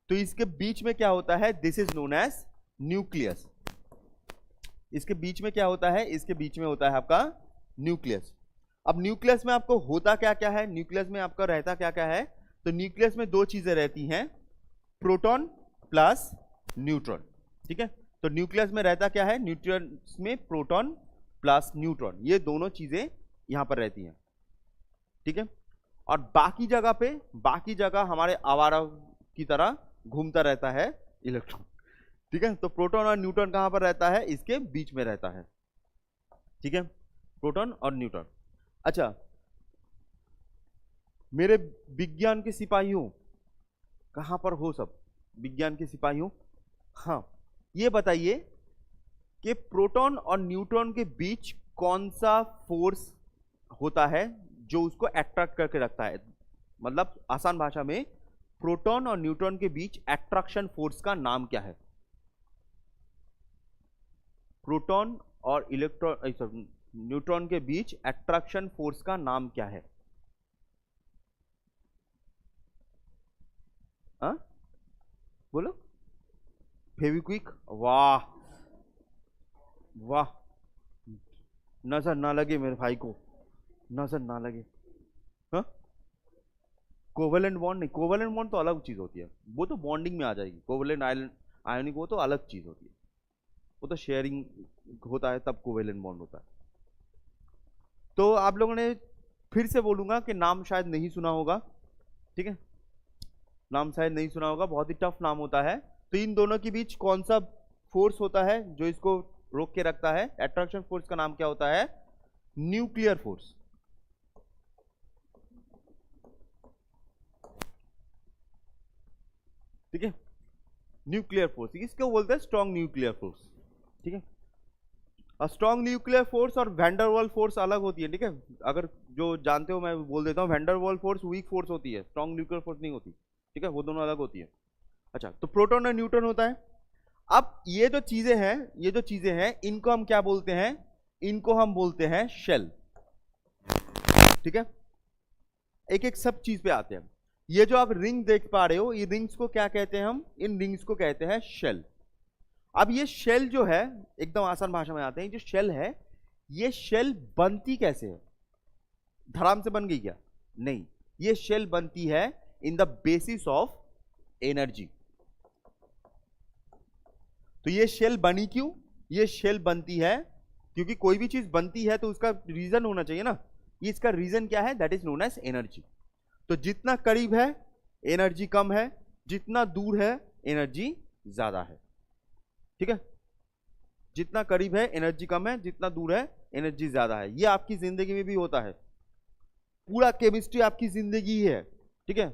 तो इसके बीच में क्या होता है, this is known as nucleus. इसके बीच में क्या होता है, इसके बीच में होता है आपका न्यूक्लियस। अब न्यूक्लियस में आपको होता क्या क्या है, न्यूक्लियस में आपका रहता क्या क्या है, तो न्यूक्लियस में दो चीजें रहती हैं, प्रोटॉन प्लस न्यूट्रॉन, ठीक है। तो न्यूक्लियस में रहता क्या है, न्यूक्लियस में प्रोटॉन प्लस न्यूट्रॉन, ये दोनों चीजें यहां पर रहती हैं, ठीक है। और बाकी जगह हमारे आवारा की तरह घूमता रहता है इलेक्ट्रॉन, ठीक है। तो प्रोटॉन और न्यूट्रॉन कहां पर रहता है, इसके बीच में रहता है, ठीक है, प्रोटॉन और न्यूट्रॉन। अच्छा, मेरे विज्ञान के सिपाहियों, कहां पर हो सब विज्ञान के सिपाहियों, हाँ ये बताइए कि प्रोटॉन और न्यूट्रॉन के बीच कौन सा फोर्स होता है जो उसको अट्रैक्ट करके रखता है, मतलब आसान भाषा में प्रोटॉन और न्यूट्रॉन के बीच अट्रैक्शन फोर्स का नाम क्या है। प्रोटॉन और इलेक्ट्रॉन न्यूट्रॉन के बीच अट्रैक्शन फोर्स का नाम क्या है, हाँ बोलो, फेविक्विक, वाह वाह, नजर ना लगे मेरे भाई को, नजर ना लगे। हाँ, कोवेलेंट बॉन्ड नहीं, कोवेलेंट बॉन्ड तो अलग चीज होती है, वो तो बॉन्डिंग में आ जाएगी, कोवेलेंट आयनिक वो तो अलग चीज होती है, वो तो शेयरिंग होता है तब कोवेलेंट बॉन्ड होता है। तो आप लोगों ने, फिर से बोलूंगा कि नाम शायद नहीं सुना होगा, ठीक है, नाम शायद नहीं सुना होगा, बहुत ही टफ नाम होता है। तो इन दोनों के बीच कौन सा फोर्स होता है जो इसको रोक के रखता है, अट्रैक्शन फोर्स का नाम क्या होता है, न्यूक्लियर फोर्स, ठीक है। न्यूक्लियर फोर्स इसको बोलते हैं स्ट्रॉन्ग न्यूक्लियर फोर्स, ठीक है। और स्ट्रॉन्ग न्यूक्लियर फोर्स और वैंडरवाल फोर्स अलग होती है, ठीक है। अगर जो जानते हो मैं बोल देता हूँ, वैंडरवाल फोर्स वीक फोर्स होती है, स्ट्रॉन्ग न्यूक्लियर फोर्स नहीं होती, ठीक है, वो दोनों अलग होती है। अच्छा, तो प्रोटॉन और न्यूट्रॉन होता है। अब ये जो चीजें हैं इनको हम क्या बोलते हैं, इनको हम बोलते हैं शेल, ठीक है। एक एक सब चीज पे आते हैं। ये जो आप रिंग देख पा रहे हो, ये रिंग्स को क्या कहते हैं, हम इन रिंग्स को कहते हैं शेल। अब ये शेल जो है, एकदम आसान भाषा में आते हैं, जो शेल है, ये शेल बनती कैसे है, धड़ाम से बन गई क्या, नहीं, ये शेल बनती है in the basis of energy. तो ये शेल बनी क्यों, ये शेल बनती है क्योंकि कोई भी चीज बनती है तो उसका रीजन होना चाहिए ना, इसका रीजन क्या है, that is known as energy. तो जितना करीब है एनर्जी कम है, जितना दूर है एनर्जी ज्यादा है, ठीक है। जितना करीब है एनर्जी कम है, जितना दूर है एनर्जी ज्यादा है। ये आपकी जिंदगी में भी होता है, पूरा केमिस्ट्री आपकी जिंदगी है, ठीक है,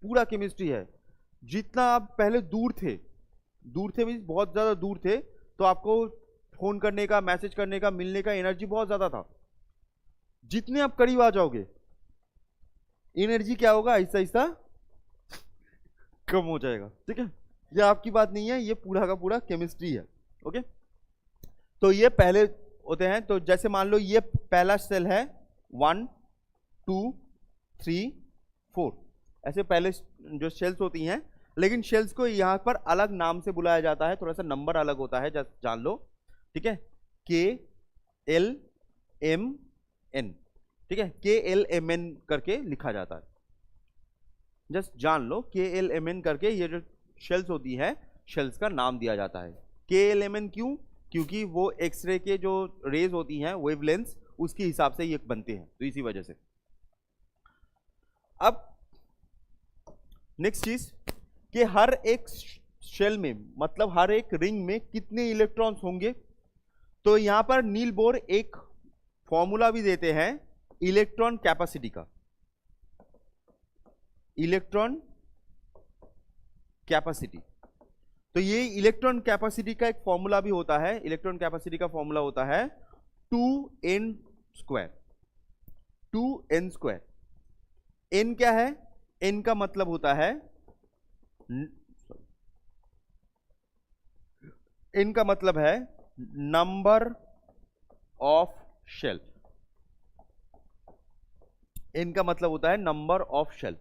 पूरा केमिस्ट्री है। जितना आप पहले दूर थे मीन्स बहुत ज्यादा दूर थे, तो आपको फोन करने का, मैसेज करने का, मिलने का एनर्जी बहुत ज्यादा था। जितने आप करीब आ जाओगे एनर्जी क्या होगा, ऐसा ऐसा कम हो जाएगा, ठीक है। ये आपकी बात नहीं है, ये पूरा का पूरा केमिस्ट्री है, ओके। तो ये पहले होते हैं, तो जैसे मान लो ये पहला सेल है, 1 2 3 4, ऐसे पहले जो शेल्स होती हैं, लेकिन शेल्स को यहां पर अलग नाम से बुलाया जाता है, थोड़ा सा नंबर अलग होता है, जान लो, ठीक है। KLMN, ठीक है, KLMN करके लिखा जाता है, जस्ट जान लो, KLMN करके ये जो शेल्स होती है, शेल्स का नाम दिया जाता है। KLMN क्यों, क्योंकि वो एक्सरे के जो रेज होती हैं, वेवलेंथ, उसके हिसाब से ये बनते हैं, तो इसी वजह से। अब नेक्स्ट चीज कि हर एक शेल में, मतलब हर एक रिंग में कितने इलेक्ट्रॉन्स होंगे। तो यहां पर नील बोर एक फॉर्मूला भी देते हैं इलेक्ट्रॉन कैपेसिटी का, इलेक्ट्रॉन कैपेसिटी। तो ये इलेक्ट्रॉन कैपेसिटी का एक फॉर्मूला भी होता है, इलेक्ट्रॉन कैपेसिटी का फॉर्मूला होता है 2n स्क्वायर, 2n²। n क्या है, n का मतलब होता है, n का मतलब है नंबर ऑफ शेल, n का मतलब होता है नंबर ऑफ शेल।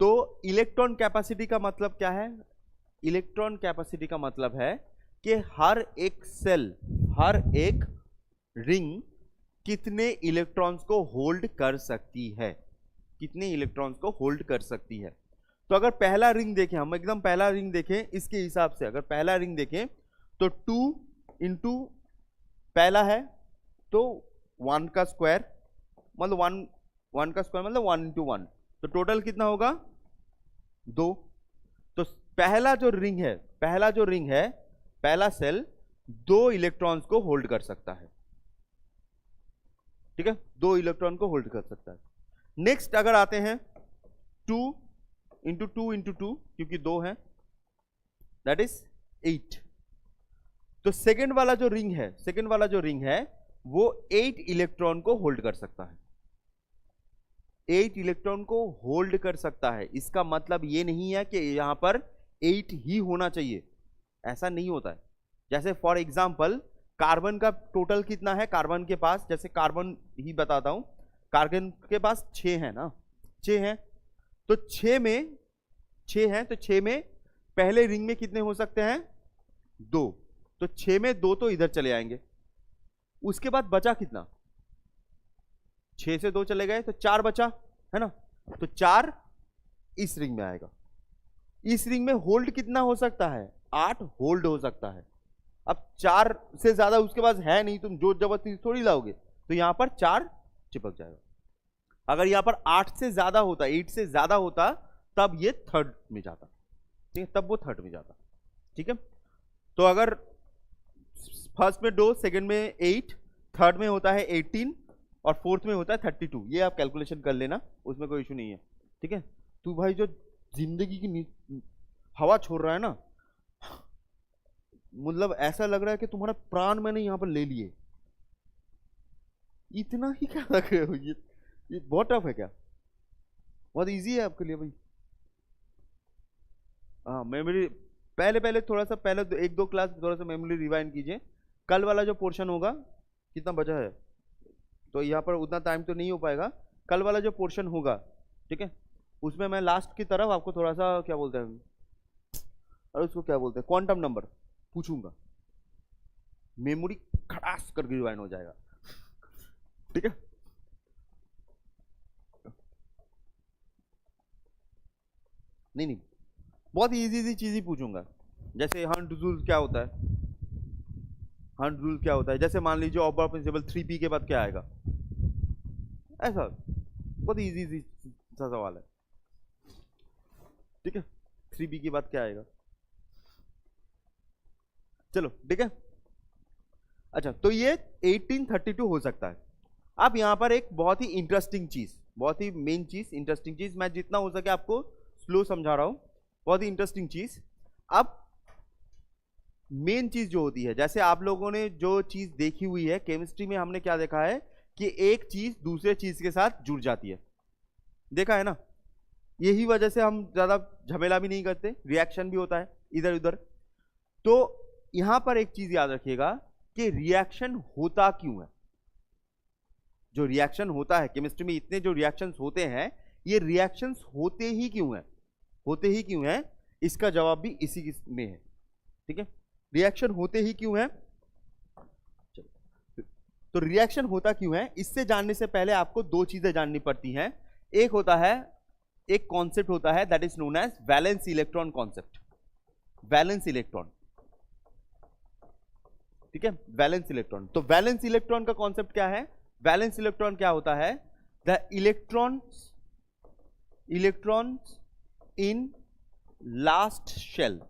तो इलेक्ट्रॉन कैपेसिटी का मतलब क्या है, इलेक्ट्रॉन कैपेसिटी का मतलब है कि हर एक सेल, हर एक रिंग कितने इलेक्ट्रॉन्स को होल्ड कर सकती है, कितने इलेक्ट्रॉन्स को होल्ड कर सकती है। तो अगर पहला रिंग देखें, हम एकदम पहला रिंग देखें इसके हिसाब से, अगर पहला रिंग देखें तो 2 इंटू पहला है तो 1 का स्क्वायर, मतलब 1 का स्क्वायर मतलब 1 इंटू 1, तो टोटल कितना होगा 2। तो पहला जो रिंग है, पहला जो रिंग है, पहला सेल 2 इलेक्ट्रॉन्स को होल्ड कर सकता है, ठीक है, 2 इलेक्ट्रॉन को होल्ड कर सकता है। नेक्स्ट अगर आते हैं 2 इंटू 2 इंटू 2, क्योंकि 2 है, दैट इज 8। तो सेकेंड वाला जो रिंग है, सेकेंड वाला जो रिंग है वो 8 इलेक्ट्रॉन को होल्ड कर सकता है, 8 इलेक्ट्रॉन को होल्ड कर सकता है। इसका मतलब ये नहीं है कि यहां पर 8 ही होना चाहिए, ऐसा नहीं होता है। जैसे फॉर एग्जांपल कार्बन का टोटल कितना है, कार्बन के पास, जैसे कार्बन ही बताता हूं, कार्बन के पास 6 है ना, 6 है, तो 6 में 6 है, तो 6 में पहले रिंग में कितने हो सकते हैं 2, तो 6 में 2 तो इधर चले आएंगे। उसके बाद बचा कितना, 6 से 2 चले गए तो 4 बचा, है ना, तो 4 इस रिंग में आएगा। इस रिंग में होल्ड कितना हो सकता है, 8 होल्ड हो सकता है। अब 4 से ज्यादा उसके पास है नहीं, तुम जोर जबरदस्ती थोड़ी लाओगे, तो यहां पर 4 चिपक जाएगा। अगर यहां पर 8 से ज्यादा होता, 8 से ज्यादा होता, तब ये थर्ड में जाता, ठीक है, तब वो थर्ड में जाता, ठीक है। तो अगर फर्स्ट में 2, सेकंड में 8, थर्ड में होता है 18 और फोर्थ में होता है 32। ये आप कैलकुलेशन कर लेना, उसमें कोई इशू नहीं है, ठीक है। तू भाई जो जिंदगी की हवा छोड़ रहा है ना, मतलब ऐसा लग रहा है कि तुम्हारा प्राण मैंने यहां पर ले लिए, इतना ही क्या लग रहे हो, ये बहुत टफ है क्या, बहुत इजी है आपके लिए भाई। हाँ, मेमोरी पहले पहले थोड़ा सा, पहले 1-2 क्लास थोड़ा सा मेमोरी रिवाइंड कीजिए। कल वाला जो पोर्शन होगा, कितना बचा है, तो यहाँ पर उतना टाइम तो नहीं हो पाएगा। कल वाला जो पोर्शन होगा, ठीक है, उसमें मैं लास्ट की तरफ आपको थोड़ा सा क्या बोलते हैं, और उसको क्या बोलते हैं, क्वांटम नंबर पूछूंगा, मेमोरी खटास करके रिवाइंड हो जाएगा, ठीक है। नहीं नहीं, बहुत इजी इजी चीज ही पूछूंगा। जैसे हंट रूल क्या होता है, हंट रूल क्या होता है, जैसे मान लीजिए ऑपरेटर प्रिंसिपल 3p के बाद क्या आएगा, ऐसा बहुत इजी इजी सा सवाल है, ठीक है। 3p के बाद क्या आएगा, चलो ठीक है। अच्छा, तो ये 1832 हो सकता है। अब यहां पर एक बहुत ही इंटरेस्टिंग चीज, बहुत ही मेन चीज, इंटरेस्टिंग चीज, मैं जितना हो सके आपको स्लो समझा रहा हूं, बहुत ही इंटरेस्टिंग चीज। अब मेन चीज जो होती है, जैसे आप लोगों ने जो चीज देखी हुई है केमिस्ट्री में, हमने क्या देखा है कि एक चीज दूसरे चीज के साथ जुड़ जाती है, देखा है ना। यही वजह से हम ज्यादा झमेला भी नहीं करते, रिएक्शन भी होता है इधर उधर। तो यहां पर एक चीज याद रखिएगा कि रिएक्शन होता क्यों है, जो रिएक्शन होता है केमिस्ट्री में, इतने जो रिएक्शंस होते हैं, ये रिएक्शंस होते ही क्यों है, होते ही क्यों है, इसका जवाब भी इसी में है, ठीक है। रिएक्शन होते ही क्यों है, तो रिएक्शन होता क्यों है, इससे जानने से पहले आपको 2 चीजें जाननी पड़ती हैं। एक होता है, एक कॉन्सेप्ट होता है that is known as valence electron concept, valence electron, ठीक है, वैलेंस इलेक्ट्रॉन। तो वैलेंस इलेक्ट्रॉन का कॉन्सेप्ट क्या है, वैलेंस इलेक्ट्रॉन क्या होता है, the electrons in last shell,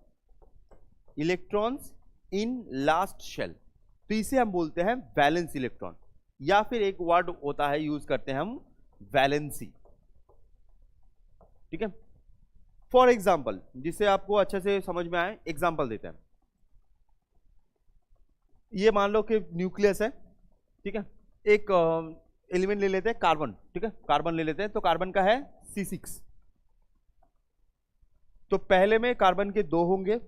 electrons in last shell, तो इसे हम बोलते हैं वैलेंस इलेक्ट्रॉन, या फिर एक वर्ड होता है यूज करते हैं हम वैलेंसी। ठीक है, फॉर एग्जाम्पल, जिससे आपको अच्छे से समझ में आए, एग्जाम्पल देते हैं। ये मान लो कि न्यूक्लियस है, ठीक है, एक एलिमेंट ले लेते हैं कार्बन, ठीक है, कार्बन ले लेते हैं, तो कार्बन का है C6, तो पहले में कार्बन के 2 होंगे,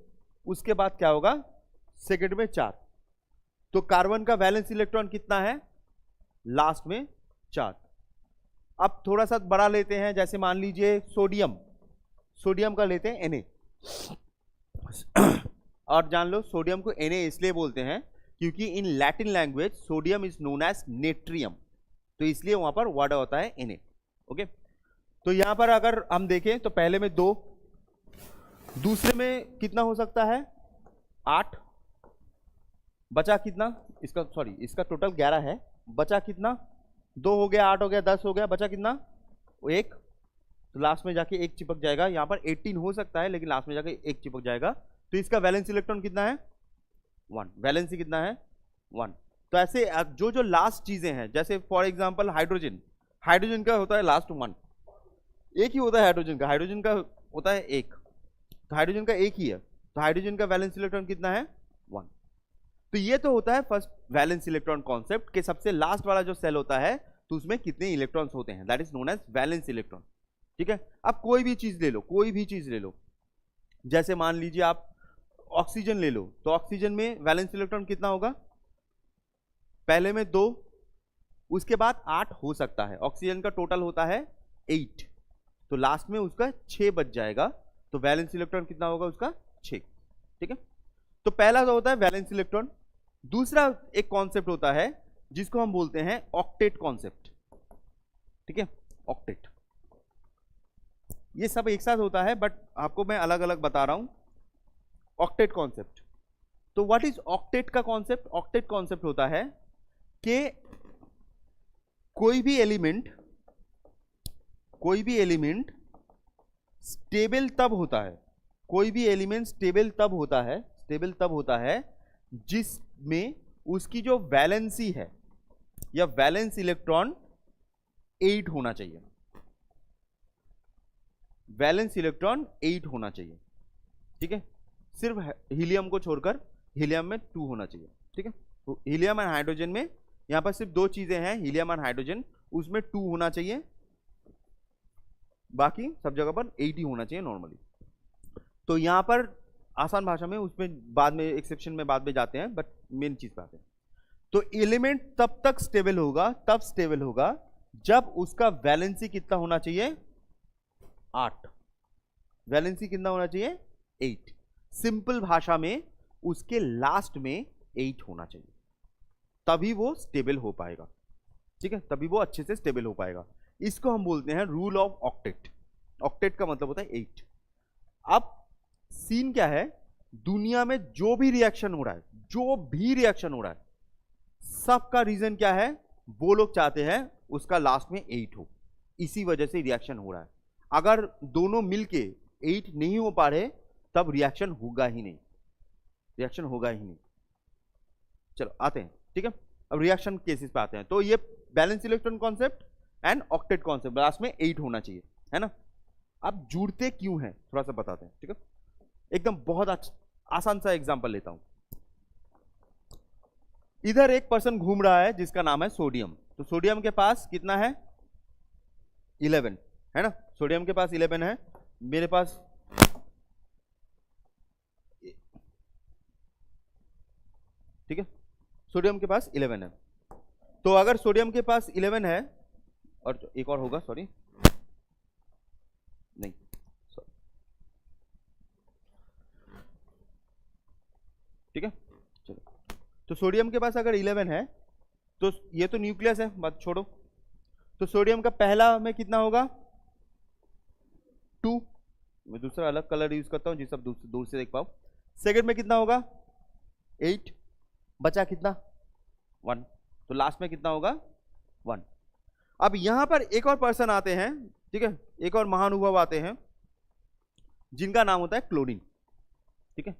उसके बाद क्या होगा, सेकेंड में 4, तो कार्बन का वैलेंस इलेक्ट्रॉन कितना है, लास्ट में 4। अब थोड़ा सा बड़ा लेते हैं, जैसे मान लीजिए सोडियम, सोडियम का लेते हैं Na, और जान लो सोडियम को Na इसलिए बोलते हैं क्योंकि in Latin language sodium is known as natrium, तो इसलिए वहां पर वर्ड होता है Na। ओके, तो यहां पर अगर हम देखें तो पहले में 2, दूसरे में कितना हो सकता है, 8, बचा कितना, इसका सॉरी इसका टोटल 11 है, बचा कितना, 2 हो गया, 8 हो गया, 10 हो गया, बचा कितना, 1, तो लास्ट में जाके 1 चिपक जाएगा। यहाँ पर 18 हो सकता है लेकिन लास्ट में जाके 1 चिपक जाएगा, तो इसका वैलेंस इलेक्ट्रॉन कितना है, 1, वैलेंसी कितना है, 1। तो ऐसे जो जो लास्ट चीजें हैं, जैसे फॉर एग्जांपल हाइड्रोजन, हाइड्रोजन का होता है लास्ट 1, एक ही होता है हाइड्रोजन का, हाइड्रोजन का होता है 1, तो हाइड्रोजन का 1 ही है, तो हाइड्रोजन का वैलेंस इलेक्ट्रॉन कितना है, 1। तो ये तो होता है फर्स्ट वैलेंस इलेक्ट्रॉन कॉन्सेप्ट के सबसे लास्ट वाला जो सेल होता है तो उसमें कितने इलेक्ट्रॉन्स होते हैं, that is known as valence electron. ठीक है, अब कोई भी चीज ले लो, कोई भी चीज ले लो, जैसे मान लीजिए आप ऑक्सीजन ले लो, तो ऑक्सीजन में वैलेंस इलेक्ट्रॉन कितना होगा, पहले में 2, उसके बाद 8 हो सकता है, ऑक्सीजन का टोटल होता है 8, तो लास्ट में उसका 6 बच जाएगा, तो वैलेंस इलेक्ट्रॉन कितना होगा उसका, 6। ठीक है, तो पहला जो होता है वैलेंस इलेक्ट्रॉन। दूसरा एक कॉन्सेप्ट होता है जिसको हम बोलते हैं ऑक्टेट कॉन्सेप्ट। ठीक है, ऑक्टेट, ये सब एक साथ होता है बट आपको मैं अलग अलग बता रहा हूं, ऑक्टेट कॉन्सेप्ट। तो व्हाट इज ऑक्टेट का कॉन्सेप्ट, ऑक्टेट कॉन्सेप्ट होता है कि कोई भी एलिमेंट स्टेबल तब होता है, कोई भी एलिमेंट स्टेबल तब होता है जिसमें उसकी जो वैलेंसी है या वैलेंस इलेक्ट्रॉन 8 होना चाहिए, वैलेंस इलेक्ट्रॉन 8 होना चाहिए। ठीक है, सिर्फ हीलियम को छोड़कर, हीलियम में 2 होना चाहिए। ठीक है, तो हीलियम एंड हाइड्रोजन में यहां पर सिर्फ 2 चीजें हैं, हीलियम एंड हाइड्रोजन, उसमें 2 होना चाहिए, बाकी सब जगह पर 8 ही होना चाहिए नॉर्मली। तो यहां पर आसान भाषा में, उसमें बाद में एक्सेप्शन में बाद में जाते हैं, बट मेन चीज पे आते हैं। तो एलिमेंट तब तक स्टेबल होगा जब उसका वैलेंसी कितना होना चाहिए, 8, वैलेंसी कितना होना चाहिए, 8। सिंपल भाषा में उसके लास्ट में 8 होना चाहिए, तभी वो स्टेबल हो पाएगा। ठीक है, तभी वो अच्छे से स्टेबल हो पाएगा। इसको हम बोलते हैं रूल ऑफ ऑक्टेट। ऑक्टेट का मतलब होता है 8। अब सीन क्या है, दुनिया में जो भी रिएक्शन हो रहा है, सबका रीजन क्या है, वो लोग चाहते हैं उसका लास्ट में 8 हो, इसी वजह से रिएक्शन हो रहा है। अगर दोनों मिलके 8 नहीं हो पा रहे तब रिएक्शन होगा ही नहीं, चलो आते हैं। ठीक है, अब रिएक्शन केसेस पे आते हैं। तो ये balance electron concept and octet concept, last में 8 होना चाहिए, है ना। अब जुड़ते क्यों हैं थोड़ा सा बताते हैं। ठीक है, एकदम बहुत आसान सा एग्जांपल लेता हूं। इधर एक पर्सन घूम रहा है जिसका नाम है सोडियम, तो सोडियम के पास कितना है, 11, है ना, सोडियम के पास 11 है, मेरे पास ठीक है, सोडियम के पास 11 है। तो अगर सोडियम के पास 11 है, और एक और होगा, सॉरी नहीं, ठीक है, चलो, तो सोडियम के पास अगर 11 है तो ये तो न्यूक्लियस है, बात छोड़ो, तो सोडियम का पहला में कितना होगा, 2, मैं दूसरा अलग कलर यूज करता हूं जिससे आप दूर से देख पाओ। सेकंड में कितना होगा, 8, बचा कितना, 1, तो लास्ट में कितना होगा, 1। अब यहां पर एक और पर्सन आते हैं, ठीक है, एक और महानुभाव आते हैं, जिनका नाम होता है क्लोरीन। ठीक है,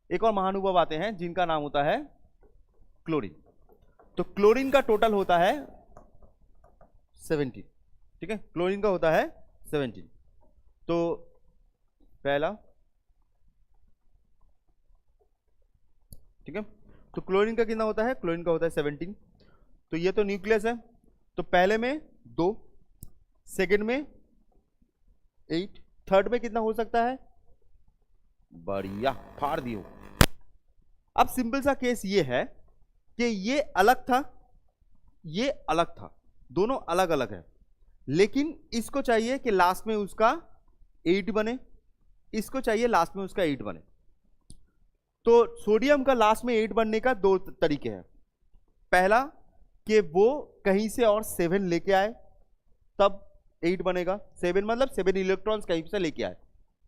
एक और महानुभाव आते हैं जिनका नाम होता है क्लोरीन। तो क्लोरीन का टोटल होता है 17। ठीक है, क्लोरीन का होता है 17। तो पहला, ठीक है, तो क्लोरीन का कितना होता है, क्लोरीन का होता है 17। तो ये तो न्यूक्लियस है, तो पहले में 2, सेकेंड में 8, थर्ड में कितना हो सकता है, बढ़िया फाड़ दियो। अब सिंपल सा केस ये है कि ये अलग था, ये अलग था, दोनों अलग अलग है, लेकिन इसको चाहिए कि लास्ट में उसका 8 बने, इसको चाहिए लास्ट में उसका 8 बने। तो सोडियम का लास्ट में 8 बनने का 2 तरीके हैं। पहला कि वो कहीं से और 7 लेके आए तब 8 बनेगा, 7 मतलब 7 इलेक्ट्रॉन्स कहीं से लेके आए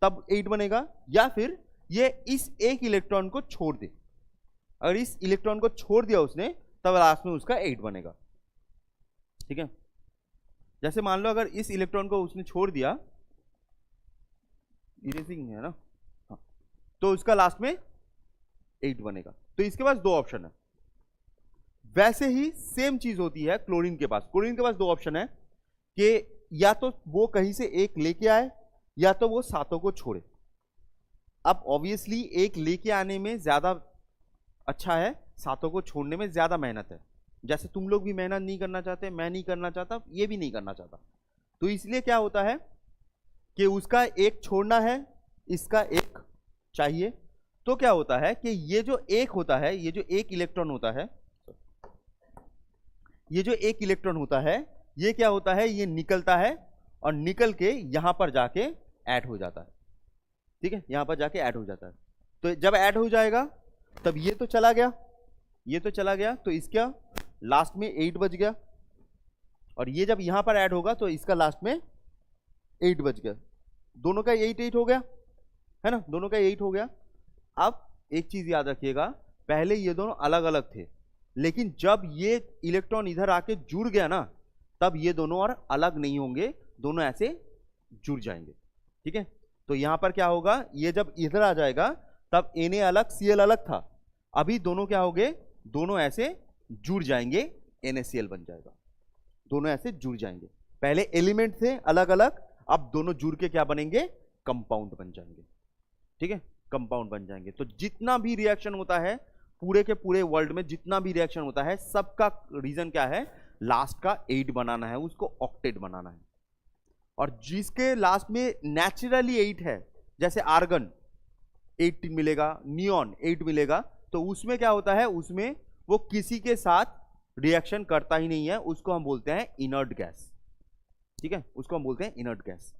तब 8 बनेगा, या फिर ये इस एक इलेक्ट्रॉन को छोड़ दे, अगर इस इलेक्ट्रॉन को छोड़ दिया उसने तब लास्ट में उसका 8 बनेगा। ठीक है, जैसे मान लो अगर इस इलेक्ट्रॉन को उसने छोड़ दिया, इरेजिंग है ना, हाँ, तो उसका लास्ट में 8 बनेगा। तो इसके पास 2 ऑप्शन है। वैसे ही सेम चीज होती है क्लोरीन के पास। क्लोरीन के पास 2 ऑप्शन है कि या तो वो कहीं से एक लेके आए या तो वो सातों को छोड़े। अब ऑब्वियसली एक लेके आने में ज्यादा अच्छा है, सातों को छोड़ने में ज्यादा मेहनत है। जैसे तुम लोग भी मेहनत नहीं करना चाहते, मैं नहीं करना चाहता, ये भी नहीं करना चाहता। तो इसलिए क्या होता है कि उसका एक छोड़ना है, इसका एक चाहिए। तो क्या होता है कि ये जो एक होता है, ये जो एक इलेक्ट्रॉन होता है, ये जो एक इलेक्ट्रॉन होता है, ये क्या होता है, ये निकलता है और निकल के यहां पर जाके ऐड हो जाता है। ठीक है, यहां पर जाके ऐड हो जाता है। तो जब ऐड हो जाएगा तब ये तो चला गया, ये तो चला गया, तो इसका लास्ट में 8 बच गया, और ये जब यहां पर ऐड होगा तो इसका लास्ट में 8 बच गया। दोनों का 8 हो गया, है ना, दोनों का 8 हो गया। अब एक चीज याद रखिएगा, पहले ये दोनों अलग अलग थे, लेकिन जब ये इलेक्ट्रॉन इधर आके जुड़ गया ना, तब ये दोनों और अलग नहीं होंगे, दोनों ऐसे जुड़ जाएंगे। ठीक है, तो यहां पर क्या होगा, ये जब इधर आ जाएगा तब Na अलग Cl अलग था, अभी दोनों क्या होंगे, दोनों ऐसे जुड़ जाएंगे, NaCl बन जाएगा। दोनों ऐसे जुड़ जाएंगे, पहले एलिमेंट थे अलग अलग, अब दोनों जुड़ के क्या बनेंगे, कंपाउंड बन जाएंगे। ठीक है, कंपाउंड बन जाएंगे। तो जितना भी रिएक्शन होता है पूरे के पूरे वर्ल्ड में, जितना भी रिएक्शन होता है, सबका रीजन क्या है, लास्ट का 8 बनाना है, उसको ऑक्टेट बनाना है। और जिसके लास्ट में नेचुरली 8 है, जैसे आर्गन 8 मिलेगा, नियॉन 8 मिलेगा, तो उसमें क्या होता है, उसमें वो किसी के साथ रिएक्शन करता ही नहीं है, उसको हम बोलते हैं इनर्ट गैस। ठीक है, उसको हम बोलते हैं इनर्ट गैस।